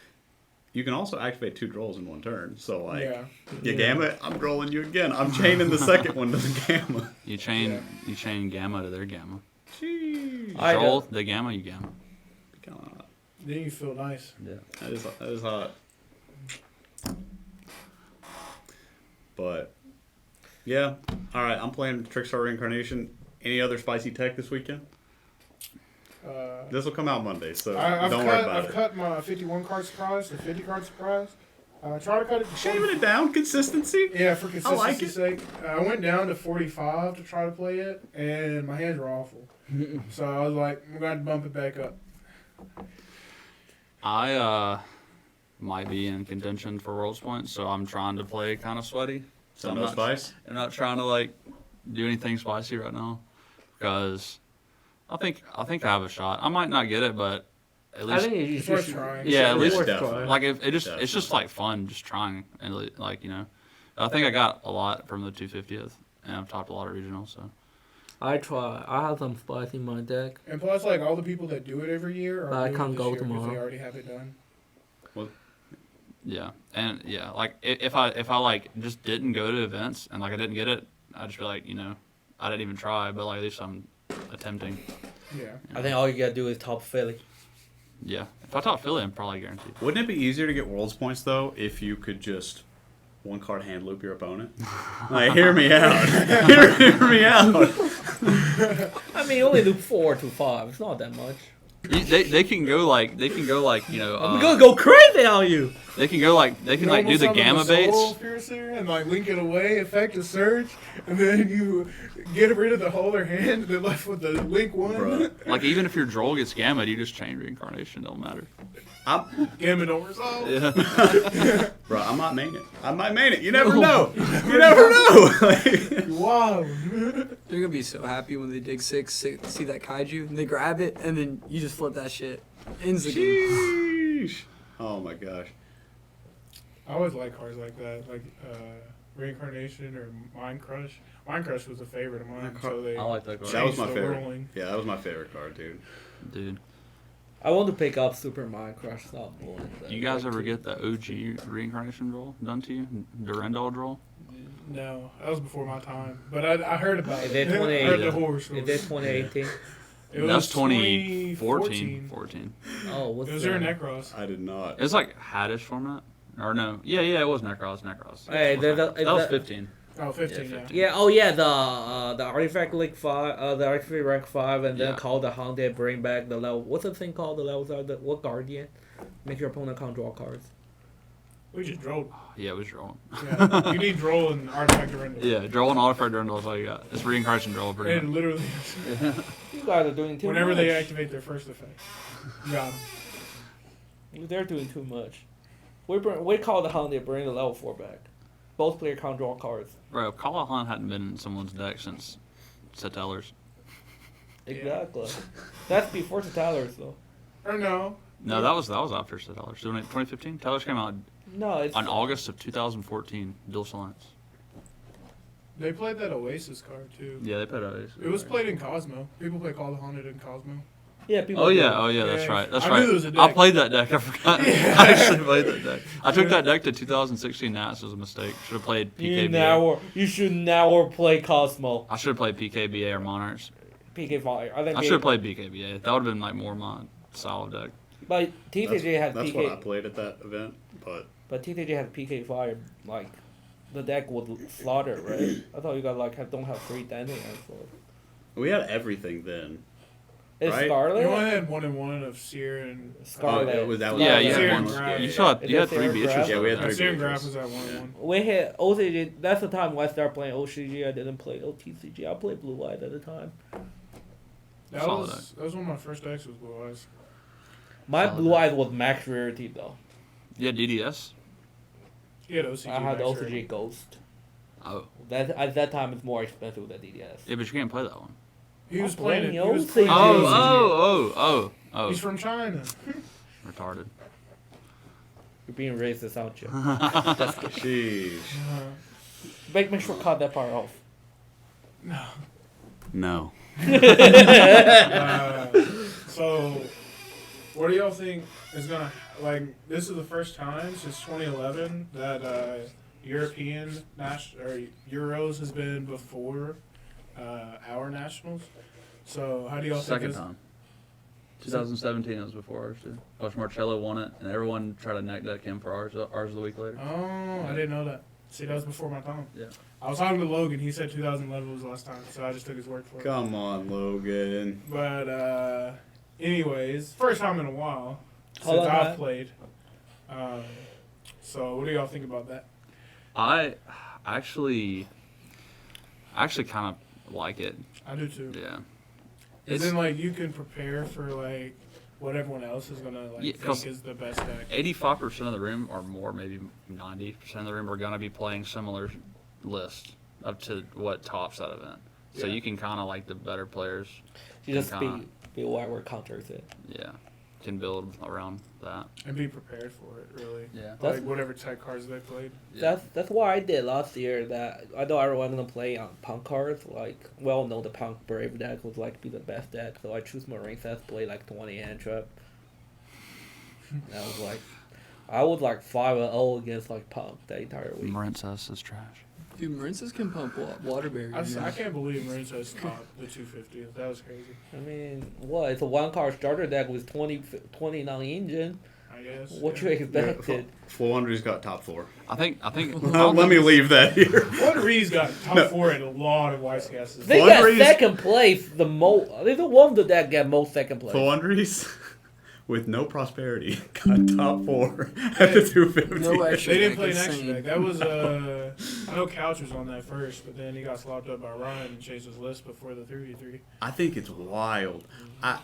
you can also activate 2 drolls in one turn. So like, Yeah. you gamma, I'm drolling you again. I'm chaining the second one to the gamma. You chain gamma to their gamma. Jeez. I Troll, don't- they gamma, you gamma. Kinda hot. Then you feel nice. Yeah. That is hot. But yeah, all right. I'm playing Trickstar Reincarnation. Any other spicy tech this weekend? This will come out Monday, so don't worry about I've it. cut my 51 card surprise to 50 card surprise. Try to cut it to Shaving it down, consistency. Yeah, for like consistency's sake. I went down to 45 to try to play it, and my hands were awful. So I was like, I'm going to bump it back up. I might be in contention for World's Point, so I'm trying to play kind of sweaty. So I'm no not, spice. I'm not trying to like do anything spicy right now, because I think I have a shot. I might not get it, but at I least think you It's should. worth trying. yeah, at it's least worth definitely. trying. like if it just Definitely. it's just like fun just trying and like I think I got a lot from the 250th, and I've topped a lot of regionals. So I try. I have some spice in my deck. And plus, like, all the people that do it every year But are I doing can't it this go year because tomorrow. they already have it done. yeah, and yeah, like if I like just didn't go to events and like I didn't get it, I'd just be like, I didn't even try, but like at least I'm attempting. Yeah. I think all you gotta do is top Philly. Yeah, if I top Philly, I'm probably guaranteed. Wouldn't it be easier to get Worlds points though if you could just one card hand loop your opponent? Like, hear me out. hear me out. I mean, only do 4 to 5. It's not that much. They can go like I'm gonna go crazy on you. they can go like they can like do the gamma baits. Piercer and like link it away, effect a surge, and then you get rid of the holder hand, and then left with the link one. Bruh. Like even if your droll gets gamma, you just chain reincarnation. Don't matter. Gamma don't resolve. Yeah. Bro, I might main it. I might main it. You never know. You never know. Like, Wow. They're gonna be so happy when they dig six, see that kaiju, and they grab it, and then you just flip that shit. Ends the game. sheesh. Oh my gosh. I always like cards like that, like Reincarnation or Mind Crush. Mind Crush was a favorite of mine, so they I like that card. That was my changed the favorite. rolling. Yeah, that was my favorite card, dude. Dude, I want to pick up Super Mind Crush. Not bullet. you guys ever get the OG reincarnation droll done to you? Durandal droll? No, that was before my time, but I heard about Is it. it I 28? heard the horror stories. Is it 2018? It That was 2014. 14. Oh, what's It was that? during Necros. I did not. It's like Haddish format. Or no. Yeah, it was Necros. Hey, that was the- 15. Oh, 15, Yeah, yeah. 15. Yeah. Oh, yeah. The artifact league 5. The artifact rank 5, and then Yeah. call the Haunted. Bring back the level. What's the thing called? The levels are the what guardian? Make your opponent can't draw cards. We just drove. Yeah, it was rolling. Yeah. You need droll and artifact to render. Yeah, droll and artifact Durandal is all you got. It's reincarnation droll pretty And much. literally, You guys are doing too whenever much. they activate their first effect, got 'em. They're doing too much. We call the Haunted. Bring the level 4 back. Both player can't draw cards. Bro, Call Hunt hadn't been in someone's deck since Settlers. Exactly. That's before the Tellers, though. Or no. No, that was after Settlers. 2015? Tellers came out No, it's on August of 2014. Dual Alliance. They played that Oasis card too. Yeah, they put out. It was played in Cosmo. People play Call the Haunted in Cosmo. Yeah, people. Oh do. yeah, that's Yeah. right. That's I right. knew there was a I deck. played that deck. I forgot. I actually played that deck. I took that deck to 2016 Nats. It was a mistake. Should have played PKBA. You should never play Cosmo. I should have played PKBA or Monarchs. PK Fire. I think. I should have played BKBA. That would have been like more my style of deck. But TCG has That's what I PK. played at that event, but But TCG has PK Fire. Like, the deck would slaughter, right? I thought you guys don't have 3 standing actually. we had everything then. Is Right? Scarlet? You only had 1-1 of Seer and Scarlet. Oh, that was Yeah, you you had had one. one. You Yeah. saw Is you it had 3 Sarah Beatrice. Graf? Yeah, we had over three there. Seer and Graph Beatrices. was at 1-1. We hit OCG. That's the time when I started playing OCG. I didn't play OTCG. I played Blue Eyes at the time. That Solid was one of my first decks was Blue Eyes. My Solid Blue deck. Eyes was max rarity though. You had DDS. He had OCG. I had max OCG rating. Ghost. Oh, That at that time it's more expensive than DDS. yeah, but you can't play that one. He was I'm playing it. playing He was OCG. playing Oh, OCG. oh. He's from China. Retarded. You're being racist, aren't you? sheesh. Make sure cut that part off. No. So, what do y'all think is gonna this is the first time since 2011 that European Euros has been before our nationals. So how do y'all Second think? time. 2017 was before ours too. Coach Marcello won it, and everyone tried to neck deck him for ours. Ours was a week later. Oh, I didn't know that. See, that was before my time. Yeah. I was talking to Logan. He said 2011 was the last time, so I just took his word for it. Come on, Logan. But anyways, first time in a while Hold since on, I've Matt. played. So what do y'all think about that? I actually kind of like it. I do too. Yeah. And then you can prepare for what everyone else is gonna think is the best deck. 85% of the room, or more, maybe 90% of the room, are gonna be playing similar lists up to what tops that event. So Yeah. you can kind of the better players. You just kinda- be aware where counters it. Yeah, can build around that. And be prepared for it, really. Yeah. That's- Whatever type cards they played. That's what I did last year. That I know everyone gonna play on punk cards. No, the punk brave deck would be the best deck. So I choose Marine Seth, play 20 Anthrop. I was 5-0 against punk that entire week. Marincess is trash. Dude, Marincess can pump water barrier. I can't believe Marine says top the 250th. That was crazy. I mean, what? It's a one card starter deck with 29 engine. I guess. What yeah. you expected? Fluandre's got top 4. I think. Let me leave that here. Fluttery's got top 4 in a lot of Wise Guesses. They got Fluandre's- second place. They're the one of the deck get most second place. Fluandre's, with no prosperity, got top 4 at the 250. No extra They didn't deck play an is extra insane. deck. That was I know Couch was on that first, but then he got slopped up by Ryan and chased his list before the 3v3. I think it's wild. I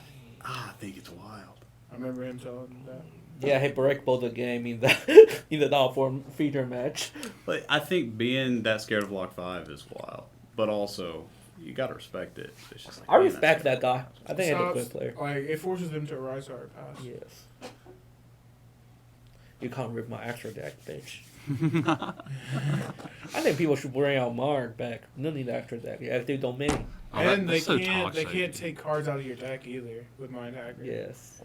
think it's wild. I remember him telling me that. Yeah, he break both the game in the top 4 feature match. But I think being that scared of Lock 5 is wild. But also, you gotta respect it. It's just I man, respect that's- that guy. I think he's a good Stops- player. It forces them to rise hard pass. Yes. You can't rip my extra deck, bitch. I think people should bring out Mark back. No need extra deck. Active domain. Oh, And that's so they toxic. can't take cards out of your deck either with Mind Hacker. Yes.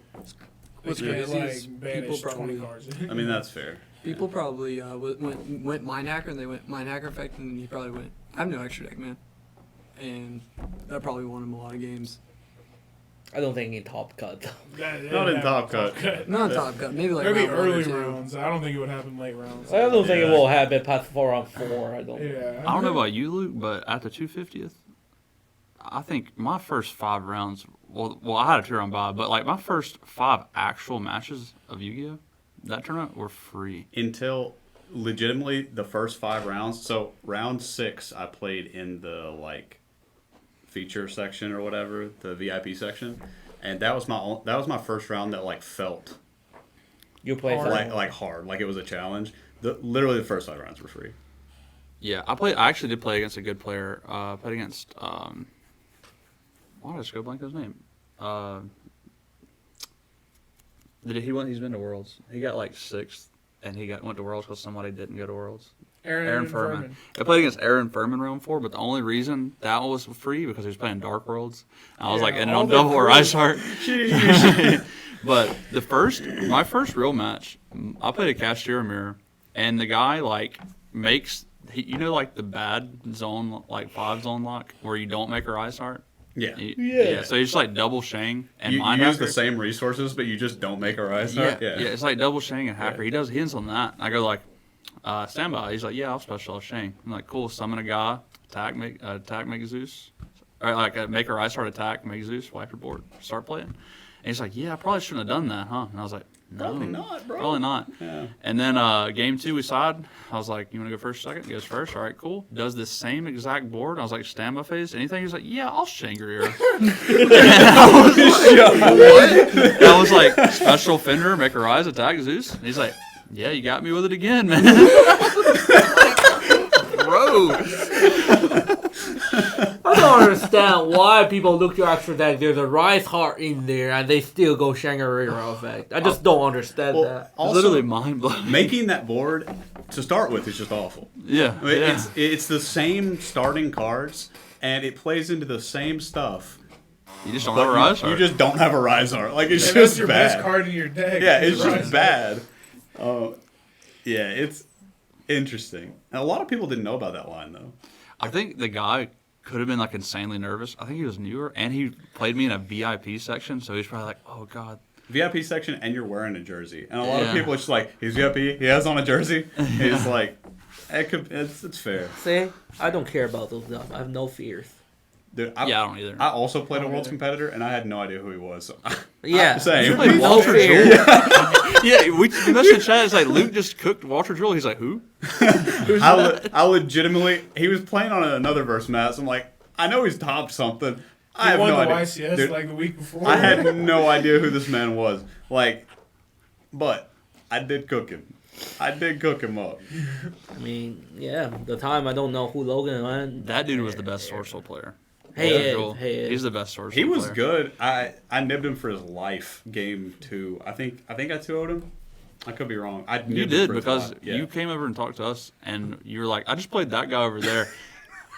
What's They can't, crazy is banish people 20 probably cards. I mean, that's fair. people probably went Mind Hacker and they went Mind Hacker effect and he probably went I have no extra deck, man, and that probably won him a lot of games. I don't think in top cut. Not in top cut. Not top cut, maybe Maybe round one or early two. rounds. I don't think it would happen late rounds. I don't think it Yeah. will happen past 4 on 4. I don't. Yeah. I don't know about you, Luke, but at the 250th, I think my first 5 rounds. Well, I had a 2-round bye, but my first 5 actual matches of Yu-Gi-Oh, that tournament were free. Until legitimately the first 5 rounds. So round 6, I played in the feature section or whatever, the VIP section, and that was my first round that felt You play Hard. something. hard, like it was a challenge. Literally the first 5 rounds were free. Yeah, I actually did play against a good player. Played against why did I just go blank his name? He's been to Worlds. He got 6th, and he went to Worlds because somebody didn't go to Worlds. Aaron Furman. I played against Aaron Furman round 4, but the only reason that one was free because he was playing Dark Worlds. And I was Yeah, and all on the double or cool- ice heart. But my first real match, I played a Cashier Mirror, and the guy makes the bad zone 5 zone lock where you don't make her ice heart. Yeah. Yeah. So he's double shang and You mind use hacker. the same resources, but you just don't make our eyes. Yeah, Yeah. yeah. It's double shang and hacker. Yeah. He ends on that. I go stand by. He's yeah, I'll special shang. I'm like, cool. Summon a guy, attack, make Zeus, or make her ice heart attack, make Zeus, wipe your board, start playing. And he's like, yeah, I probably shouldn't have done that, huh? And I was like, no, Probably not, bro. Probably not. Yeah. And then game 2 we side. I was like, you want to go first, second? He goes first. All right, cool. Does the same exact board. I was like, stand by phase. Anything? He's like, yeah, I'll shanger her. I was like, special fender, make her eyes attack Zeus. And he's like, yeah, you got me with it again, man. Bro. I don't understand why people look to extra deck. There's a Rise Heart in there, and they still go Shangri-La effect. I just don't understand Well, that. also, Literally mind blowing. making that board to start with is just awful. Yeah. I mean, yeah. it's the same starting cards, and it plays into the same stuff You just don't But have a rise you art. just don't have a rise art. Like it's And just that's your bad. best card in your deck. Yeah, it's Rise just Art. bad. Yeah, it's interesting. And a lot of people didn't know about that line though. I think the guy could have been like insanely nervous. I think he was newer, and he played me in a VIP section, so he's probably like, "Oh God." VIP section, and you're wearing a jersey, and a lot of Yeah. people are just like, "He's VIP. He has on a jersey." He's like, it's fair. See, I don't care about those stuff. I have no fears. Dude, Yeah, I don't either. I also played a Oh, Worlds really? competitor, and I had no idie who he was. So Yeah, same. Like no Walter fear. Yeah, we messaged in chat. It's like Luke just cooked Walter Drill. He's like, who? I legitimately, he was playing on another verse match. I'm like, I know he's topped something. I He have won no the idea. YCS Dude, like the week before. I had no idea who this man was. Like, but I did cook him. I did cook him up. I mean, yeah, the time I don't know who Logan was. That dude was the best Sourcewell player. Hey, Walter Ed, Drill, hey, Ed. he's the best Sourcewell He was player. good. I nibbed him for his life. Game 2. I think I 2-0'd him. I could be wrong. I You nibbed him did for his because life. Yeah. you came over and talked to us, and you were like, "I just played that guy over there."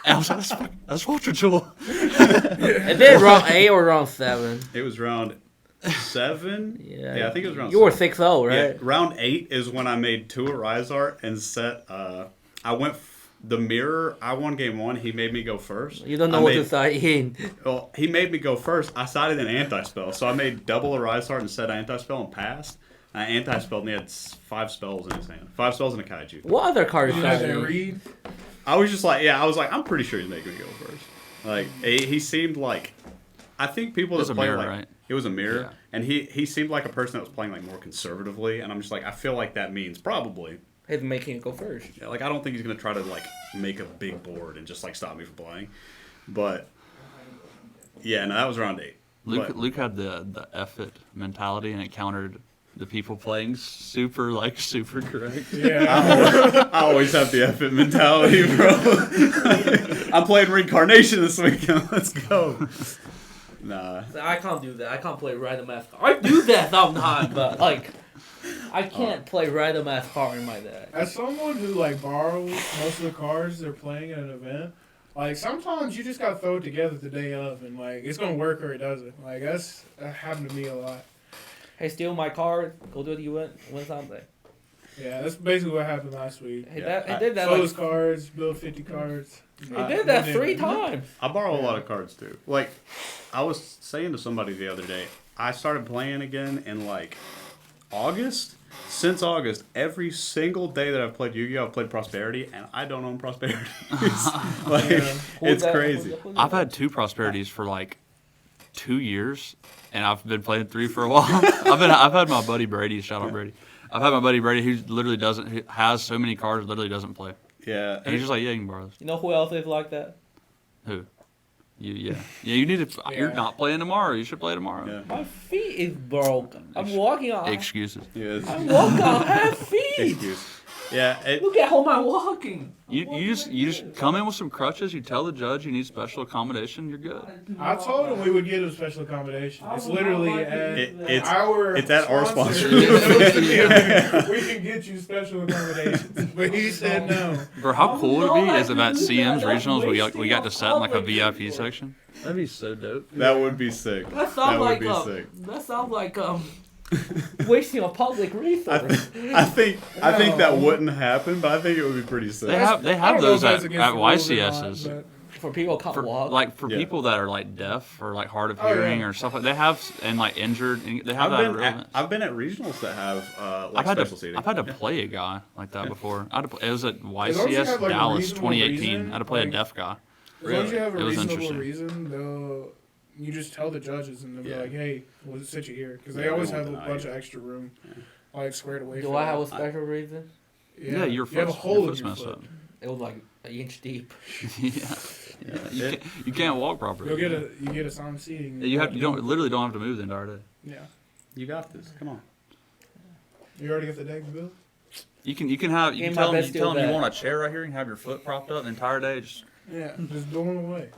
And I was like, "That's Walter Drill." Is it round 8 or round 7? It was round 7. Yeah, I think it was round. You were 7. 6-0, right? Yeah, round 8 is when I made 2 Rise Art and set. I went the mirror. I won game 1. He made me go first. You don't know I what made- to side in. Well, he made me go first. I sided an anti-spell, so I made double a Rise Art and set anti-spell and passed. I anti-spelled and he had 5 spells in his hand. 5 spells and a kaiju. What other card You is had side that in? read. I was just like, I'm pretty sure he's making me go first. Like, he seemed like, I think people It was that a play mirror, like, right? it was a mirror, Yeah. and he seemed like a person that was playing like more conservatively, and I'm just like, I feel like that means probably, He's making it go first. yeah, like I don't think he's gonna try to like make a big board and just like stop me from playing, but yeah, no, that was round 8. Luke But- Luke had the F it mentality, and it countered the people playing super correct. Yeah. I always have the effort mentality, bro. I'm playing Reincarnation this weekend. Let's go. Nah. I can't do that. I can't play random ass card. I do that sometimes, but like, I can't play random ass card in my deck. As someone who like borrows most of the cards they're playing at an event, like sometimes you just gotta throw it together the day of, and like it's gonna work or it doesn't. Like that happened to me a lot. Hey, steal my card. Go do the event. Win something. Yeah, that's basically what happened last week. He, Yeah, he did that. Throw Like, his cards, build 50 cards. he did that 3 times. times. I borrow a lot of cards too. Like, I was saying to somebody the other day, I started playing again in like August. Since August, every single day that I've played Yu-Gi-Oh, I've played Prosperity, and I don't own Prosperity. Like, Yeah. it's crazy. I've had 2 prosperities for like 2 years, and I've been playing 3 for a while. I've had my buddy Brady. Shout out Brady. I've had my buddy Brady who literally doesn't who has so many cards, literally doesn't play. Yeah. And he's just like, yeah, you can borrow this. You know who else is like that? Who? You? Yeah. You need to. You're Yeah. not playing tomorrow. You should play tomorrow. Yeah. My feet is broke. I'm walking on. Excuses. Yeah, I'm walking on half feet. excuse. Yeah, Look at how I'm walking. You just come in with some crutches. You tell the judge you need special accommodation. You're good. I told him we would get him special accommodation. It's literally at it's our at our sponsor. We can get you special accommodations, but he said no. Bro, how cool would it be is if at CM's regionals we got to set in like a VIP section. That'd be so dope. That would be sick. That That sounds would like be sick. that sounds like wasting a public resource. I think that wouldn't happen, but I think it would be pretty sick. They have I don't know those if at that's against the rules or not, YCSs. but For people who can't For, walk. like for Yeah. people that are like deaf or like hard of Oh, yeah. hearing or stuff like they have and like injured and they have I've been at regionals that have like I've had special to seating. I've had to play a guy like that before. It was at long as you YCS have, like, a Dallas reasonable 2018. reason, I had to play a like- deaf guy. as long as you have a It was reasonable interesting. reason, you just tell the judges and they'll be Yeah. like, "Hey, we'll sit you here," because Yeah, they we always won't have a deny bunch you. of extra room, like squared away. Do for I have that. a special reason? Yeah, your you have a foot's- hole your in foot's your messed foot. up. It was like an inch deep. Yeah. You can't walk properly. You get assigned seating. You literally don't have to move the entire day. Yeah. You got this. Come on. You already got the deck built. You can Give tell my them best you deal want a chair right here and have your foot propped up the entire day. Just Yeah, just going away.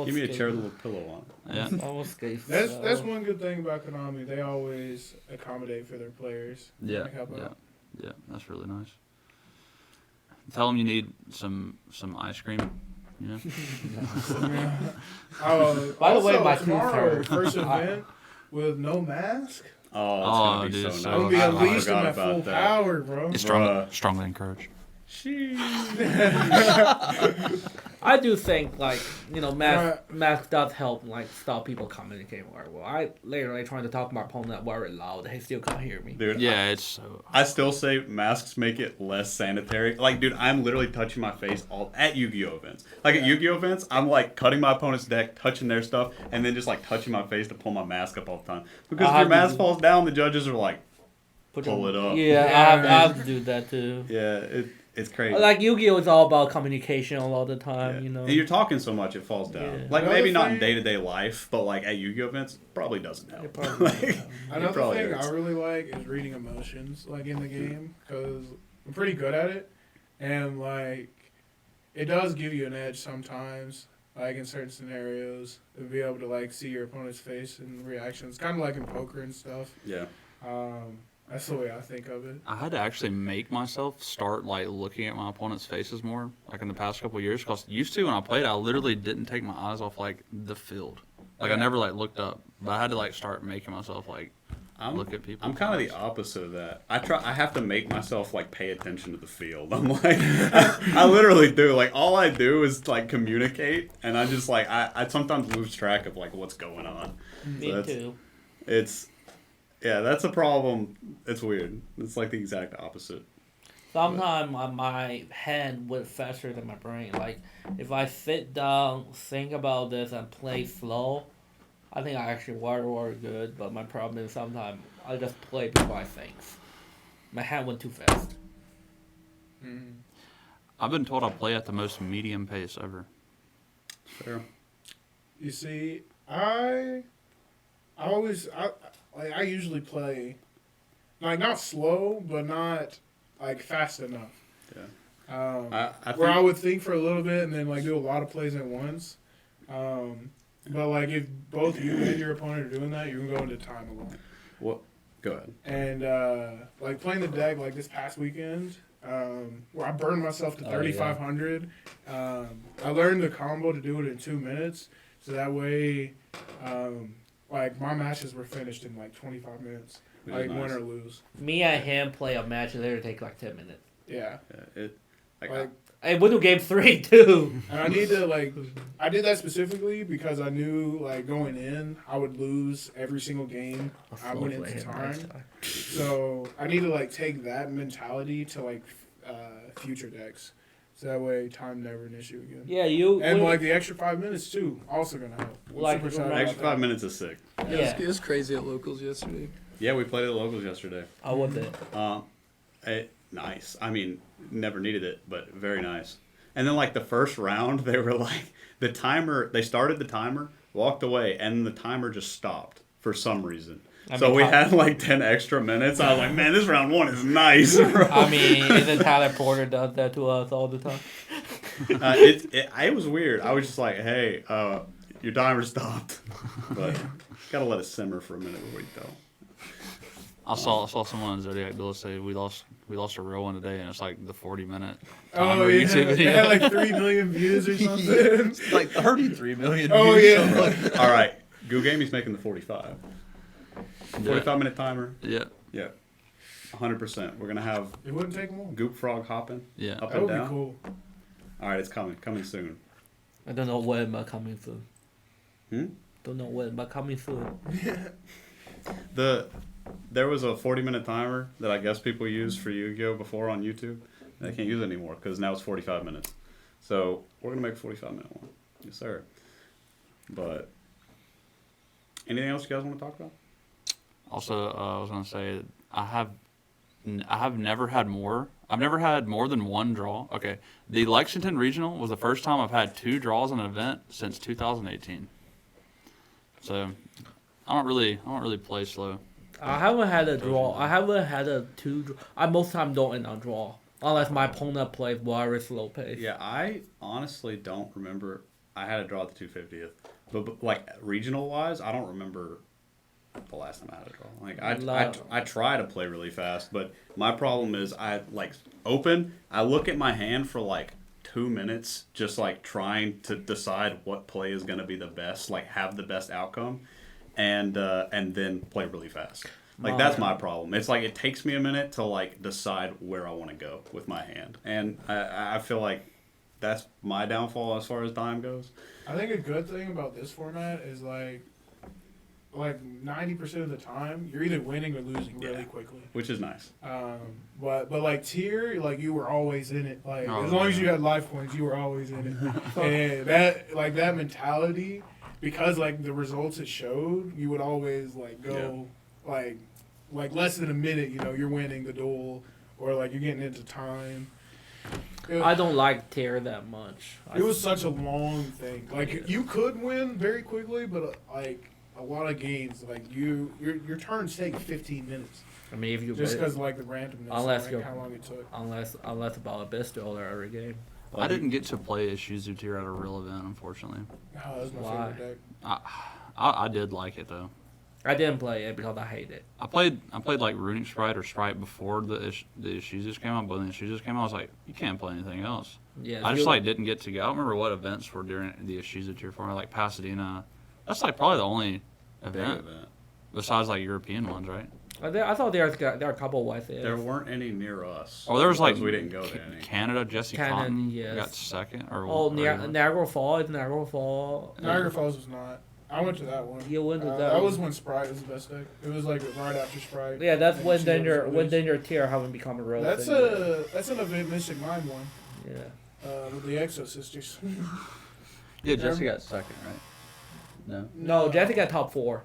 Give me a chair with a little pillow on it. yeah. I will skate. That's one good thing about Konami. They always accommodate for their players. Yeah, Like, help out. yeah, that's really nice. Tell them you need some ice cream You know? By the way, also, my tomorrow, teeth hurt. first event with no mask. Oh, it's Oh, gonna be dude, so so nice. I'm gonna be I unleashed in forgot that full about that. power, bro. It's Bruh. strongly encouraged. I do think like mask does help like stop people communicating very well. I literally trying to talk to my opponent very loud. They still can't hear me. Dude, Yeah, it's so. I still say masks make it less sanitary. Like, dude, I'm literally touching my face all at Yu-Gi-Oh events. Like, at Yu-Gi-Oh events, I'm like cutting my opponent's deck, touching their stuff, and then just like touching my face to pull my mask up all the time. Because if your mask falls down, the judges are like, pull it up. Yeah, I have to do that too. Yeah, it's crazy. Like Yu-Gi-Oh is all about communication a lot of the time, Yeah. you know. And you're talking so much, it falls down. Yeah. Like, Another maybe not in thing- day-to-day life, but like at Yu-Gi-Oh events, probably doesn't help. It probably Like, doesn't help. it Another probably thing hurts. I really like is reading emotions, like in the game, because I'm pretty good at it, and like it does give you an edge sometimes, like in certain scenarios, to be able to like see your opponent's face and reactions, kind of like in poker and stuff. Yeah. That's the way I think of it. I had to actually make myself start like looking at my opponent's faces more, like in the past couple of years. Cause used to when I played, I literally didn't take my eyes off like the field. Like I never like looked up, but I had to like start making myself like look at people. I'm kind of the opposite of that. I have to make myself like pay attention to the field. I'm like, I literally do. Like all I do is like communicate, and I just like I sometimes lose track of like what's going on. Me So too. Yeah, that's a problem. It's weird. It's like the exact opposite. Sometimes my hand went faster than my brain. Like if I sit down, think about this, and play slow, I think I actually very good. But my problem is sometimes I just play before I think. My hand went too fast. I've been told I play at the most medium pace ever. Fair. You see, I usually play like not slow, but not like fast enough. Yeah. Where I would think for a little bit and then like do a lot of plays at once. But like if both you and your opponent are doing that, you can go into time a lot. What? Go ahead. And like playing the deck like this past weekend, where I burned myself to 3,500. I learned the combo to do it in 2 minutes, so that way, like my matches were finished in like 25 minutes, Which like is nice. win or lose. Me and him play a match and it'll take like 10 minutes. Yeah. Yeah, Like, Hey, we do game 3 too. and I need to like, I did that specifically because I knew like going in, I would lose every single game I went into time. So I need to like take that mentality to like future decks, so that way time never an issue again. Yeah, you. And like the extra 5 minutes too, also gonna help. I'm Like, super excited extra about 5 minutes is sick. Yeah, It was crazy at locals yesterday. Yeah, we played at the locals yesterday. I was it. Nice. I mean, never needed it, but very nice. And then like the first round, they were like the timer. They started the timer, walked away, and the timer just stopped for some reason. So we had like 10 extra minutes. I was like, man, this round 1 is nice. Bro. I mean, isn't Tyler Porter does that to us all the time? It was weird. I was just like, hey, your timer stopped, but gotta let it simmer for a minute before you tell. I saw someone on Zodiac Bill say we lost a real one today, and it's like the 40-minute Oh timer yeah, YouTube it video. had like 3 million views or something. Like 33 million Oh views. yeah. All right, Guud Gaming's making the 45. 45-minute timer. Yeah, Yeah, 100%. We're gonna have It wouldn't take long. Goop Frog hopping yeah. up That and would be down. cool. All right, it's coming soon. I don't know when, but coming soon. Hmm? Don't know when, but coming soon. There was a 40-minute timer that I guess people used for Yu-Gi-Oh before on YouTube. They can't use it anymore because now it's 45 minutes. So we're gonna make a 45-minute one. Yes, sir. But anything else you guys want to talk about? Also, I was gonna say I have never had more. I've never had more than one draw. Okay, the Lexington Regional was the first time I've had 2 draws in an event since 2018. So I don't really play slow. I haven't had a draw. I haven't had a 2 draw. I most time don't end on draw. Unless my opponent plays very slow pace. Yeah, I honestly don't remember. I had a draw at the 250th, but like regional wise, I don't remember the last time I had a draw. Like I try to play really fast, but my problem is I like open. I look at my hand for like 2 minutes just like trying to decide what play is going to be the best, like have the best outcome, and then play really fast. Like that's my problem. It's like it takes me a minute to like decide where I want to go with my hand, and I feel like that's my downfall as far as time goes. I think a good thing about this format is like 90% of the time you're either winning or losing really quickly, which is nice. But like tier, like you were always in it. Like as long as you had life points, you were always in it. And that mentality, because like the results it showed, you would always like go like less than a minute. You know, you're winning the duel, or like you're getting into time. I don't like tier that much. It was such a long thing. Like you could win very quickly, but like a lot of games, like your turns take 15 minutes. I mean, if you just because like the randomness, unless like how long it took. Unless about a best dollar every game. I didn't get to play a YuGiOh tier at a real event, unfortunately. Oh, that was my favorite deck. I did like it though. I didn't play it because I hate it. I played like Runic Sprite or Sprite before the YuGiOhs came out, but when the YuGiOhs came out, I was like, you can't play anything else. Yeah, I just like didn't get to go. I don't remember what events were during the YuGiOh tier for me, like Pasadena. That's like probably the only event besides like European ones, right? I thought there are a couple with it. There weren't any near us. Oh, there was like we didn't go to any. Canada. Jesse Cotton got second. Niagara Falls. Niagara Falls. Niagara Falls was not. I went to that one. You went to that. That was when Sprite was the best deck. It was like right after Sprite. Yeah, that's when your tier haven't become a real that's thing. That's an event Mystic Mind one. Yeah. With the Exo Sisters. Yeah, Jesse got second, right? No, Jesse got top 4.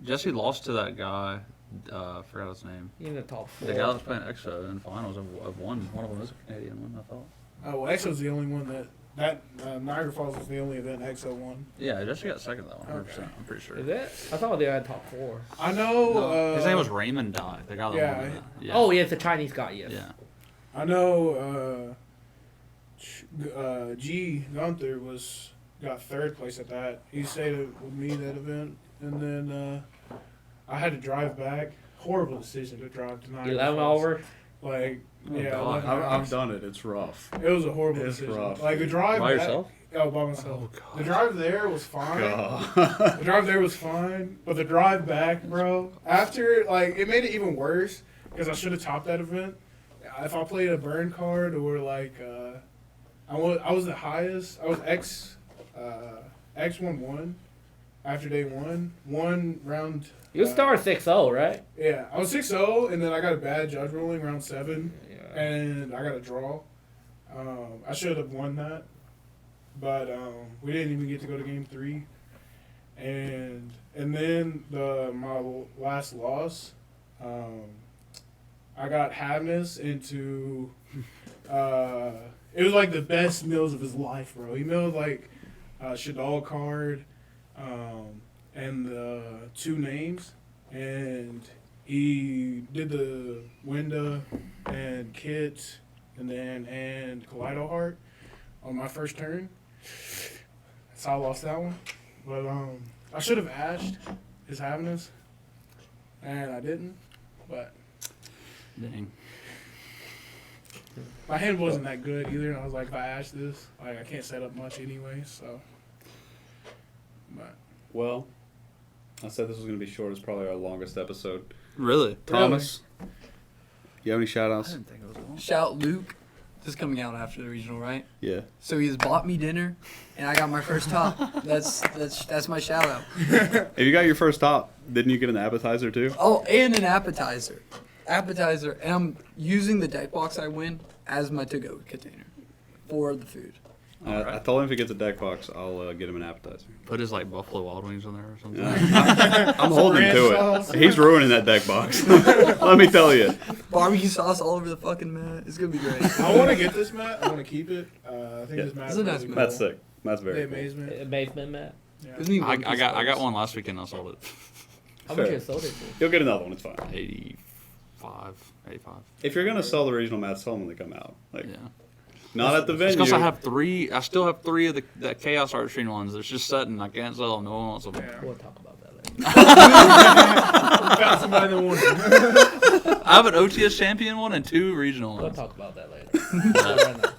Jesse lost to that guy. Forgot his name. In the top 4. The guy that was playing EXO in finals of one. One of them was a Canadian one, I thought. Oh, well, EXO's the only one that Niagara Falls was the only event EXO won. Yeah, Jesse got second that one, 100%. I'm pretty sure. Is it? I thought they had top 4. I know. His name was Raymond Dye. The guy that won it. Yeah. Oh, yeah, it's a Chinese guy, yes. Yeah. I know G. Gunther got 3rd place at that. He stayed with me that event. And then I had to drive back. Horrible decision to drive tonight. 11 over? Like, God. I've done it. It's rough. It was a horrible decision. Rough. Like the drive By back, yourself? Oh, by myself. Oh, God. The drive there was fine. God. The drive there was fine, but the drive back, bro, after, like, it made it even worse because I should have topped that event. If I played a burn card or, like, I was the highest. I was X 1-1 after day 1. 1 round. You started 6-0, right? Yeah, I was 6-0, and then I got a bad judge ruling round 7, and I got a draw. I should have won that, but we didn't even get to go to game 3. And then my last loss, I got Havness into. It was like the best mills of his life, bro. He milled like Shadal card, and the 2 names, and he did the Winda and Kit, and Kaleido Heart on my first turn. So I lost that one, but I should have ashed his Havness, and I didn't. But Dang. my hand wasn't that good either, and I was like, if I ash this, like I can't set up much anyway, so. But Well, I said this was going to be short. It's probably our longest episode. Really? Thomas, you have any shout I outs? didn't think it was long. Shout Luke. This is coming out after the regional, right? Yeah. So he's bought me dinner, and I got my first top. That's my shout out. If you got your first top, didn't you get an appetizer too? Oh, and an appetizer. And I'm using the deck box I win as my to-go container for the food. I told him if he gets a deck box, I'll get him an appetizer. Put his like Buffalo Wild Wings in there or something. I'm holding to it. He's ruining that deck box. Let me tell you. Barbecue sauce all over the fucking mat. It's gonna be great. I want to get this mat. I want to keep it. I think this mat It's a is nice really mat. That's cool. sick. That's very The cool. amazement. Amazement, Matt. Yeah. Doesn't even I make got these one last weekend. I sold it. How Fair. much you sold it for? You'll get another one. It's fine. 85. If you're gonna sell the regional mats, sell them when they come out. Like, Yeah. not at the venue. It's because I have 3. I still have 3 of the Chaos Art Stream ones. They're just sitting. I can't sell them. No one wants them. Yeah. We'll talk about that later. Found somebody that wanted it. I have an OTS champion one and 2 regional We'll ones. talk about that later. Not right now.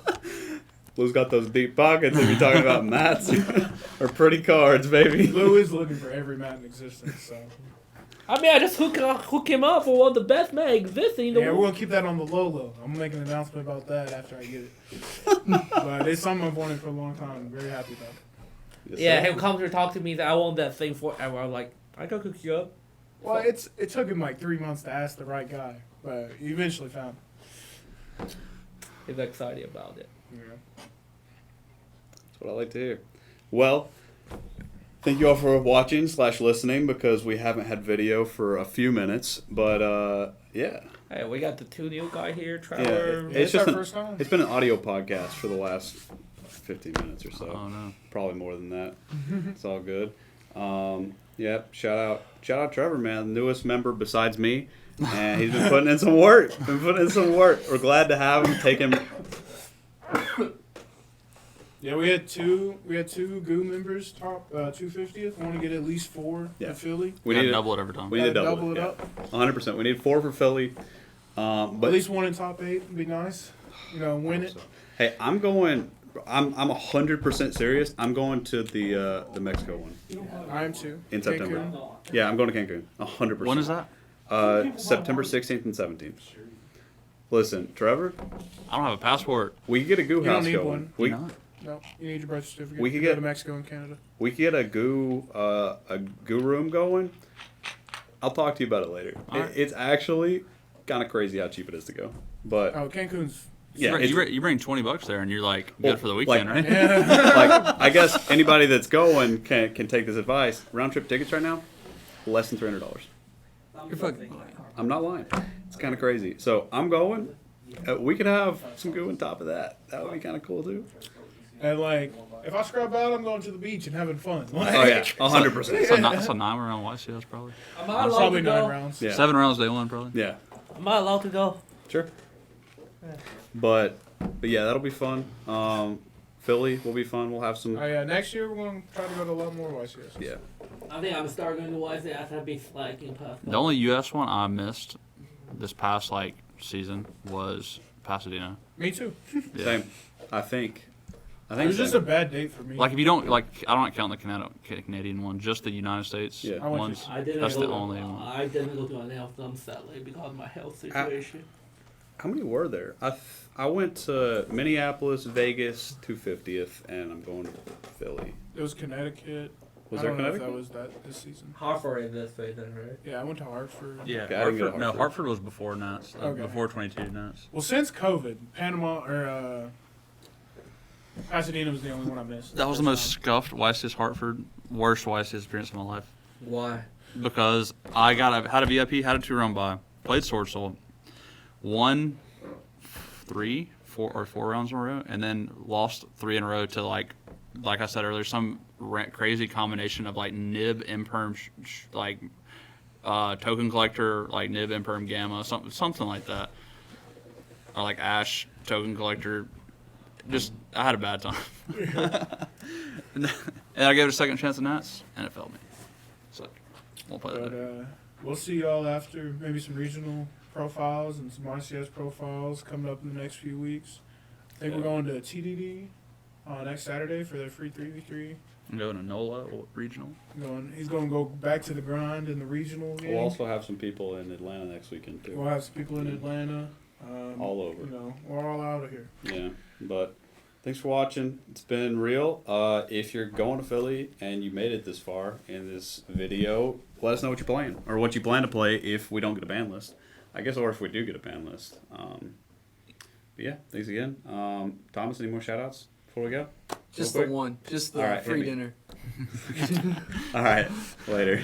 Lou's got those deep pockets if you're talking about mats or pretty cards, baby. Lou is looking for every mat in existence, so. I mean, I just hook him up for one of the best men existing in the Yeah, we're world. gonna keep that on the low. I'm gonna make an announcement about that after I get it. But it's something I've wanted for a long time. I'm very happy about it. Yes, Yeah, sir. he'll come here talk to me that I want that thing forever. I'm like, I can cook you up. Well, it took him like 3 months to ask the right guy, but he eventually found it. He's excited about it. Yeah. That's what I like to hear. Well, thank you all for watching / listening because we haven't had video for a few minutes. But yeah. Hey, we got the 2 new guy here, Yeah, Trevor. it's our just first time. it's been an audio podcast for the last 15 minutes or so. Oh no. Probably more than that. It's all good. Yeah, shout out Trevor, man, the newest member besides me, and he's been putting in some work. We're glad to have him. Take him. Yeah, we had two Guud members top 250th. Want to get at least 4 Yeah. for Philly. We Gotta need double it every time. We need to Gotta double it. double Yeah. it 100%. We need 4 for Philly. At But least 1 in top 8 would be nice. You know, win it. hey, I'm 100% serious. I'm going to the Mexico one I am too. in September. Cancun. Yeah, I'm going to Cancun. 100%. When is that? September 16th and 17th. Listen, Trevor, I don't have a passport. we could get a goo don't house need going. one. We, You not? No, you need your birth certificate. We could to go get- to Mexico and Canada. we could get a goo room going. I'll talk to you about it later. Alright. It's actually kind of crazy how cheap it is to go. But Oh, Cancun's. yeah, You bring $20 there, and you're like good Well, for the like- weekend, right? like I guess anybody that's going can take this advice. Round trip tickets right now, less than $300. You're fucking lying. I'm not lying. It's kind of crazy. So I'm going. We could have some goo on top of that. That would be kind of cool too. And like, if I scrub out, I'm going to the beach and having fun. Like, Oh yeah, 100%. That's a 9 round YCS probably. Am I allowed Probably to 9 go? rounds. Yeah. 7 rounds day 1 probably. Yeah, Am I allowed to go? sure. But yeah, that'll be fun. Philly will be fun. We'll have some. Oh yeah, next year we're going to try to go to a lot more YCS. Yeah. I think I'm starting going to YC after I be slacking past. The only US one I missed this past season was Pasadena. Me too. Yeah. Same. I think. It was just a bad date for me. Like if you don't I don't count the Canadian one, just the United States Yeah. I went ones. I didn't That's go, the only one. I didn't go to any of them sadly because of my health situation. How many were there? I went to Minneapolis, Vegas, 250th, and I'm going to Philly. it was Connecticut. Was I there don't know if Connecticut? that was that this season. Hartford in this way then, right? Yeah, I went to Hartford. Yeah, Okay, I didn't go to Hartford. No, Hartford. Hartford was before Nats. Okay. Before 22 Nats. Well, since COVID, Panama or Pasadena was the only one I missed. That was the First most scuffed YCS Hartford, worst YCS experience of my life. Why? Because I had a VIP, had a 2 run by, played Sword Soul, won 4 rounds in a row, and then lost 3 in a row to like I said earlier, some crazy combination of like nib, imperm, token collector, like nib, imperm, gamma, something like that, or like ash token collector. Just I had a bad time, and I gave it a second chance in Nats, and it failed me. So won't play that. But there. we'll see y'all after maybe some regional profiles and some RCS profiles coming up in the next few weeks. I think we're going to TDD next Saturday for their free 3v3. I'm going to NOLA regional. He's going to go back to the grind in the regional game. We'll also have some people in Atlanta next weekend too. We'll have some people in Atlanta. All over. You know, we're all out of here. Yeah, but thanks for watching. It's been real. If you're going to Philly and you made it this far in this video, let us know what you're playing or what you plan to play if we don't get a ban list. I guess, or if we do get a ban list. But yeah, thanks again. Thomas, any more shout outs before we go? Just Real the quick? one. Just the All right, hit free me. dinner. All right, later.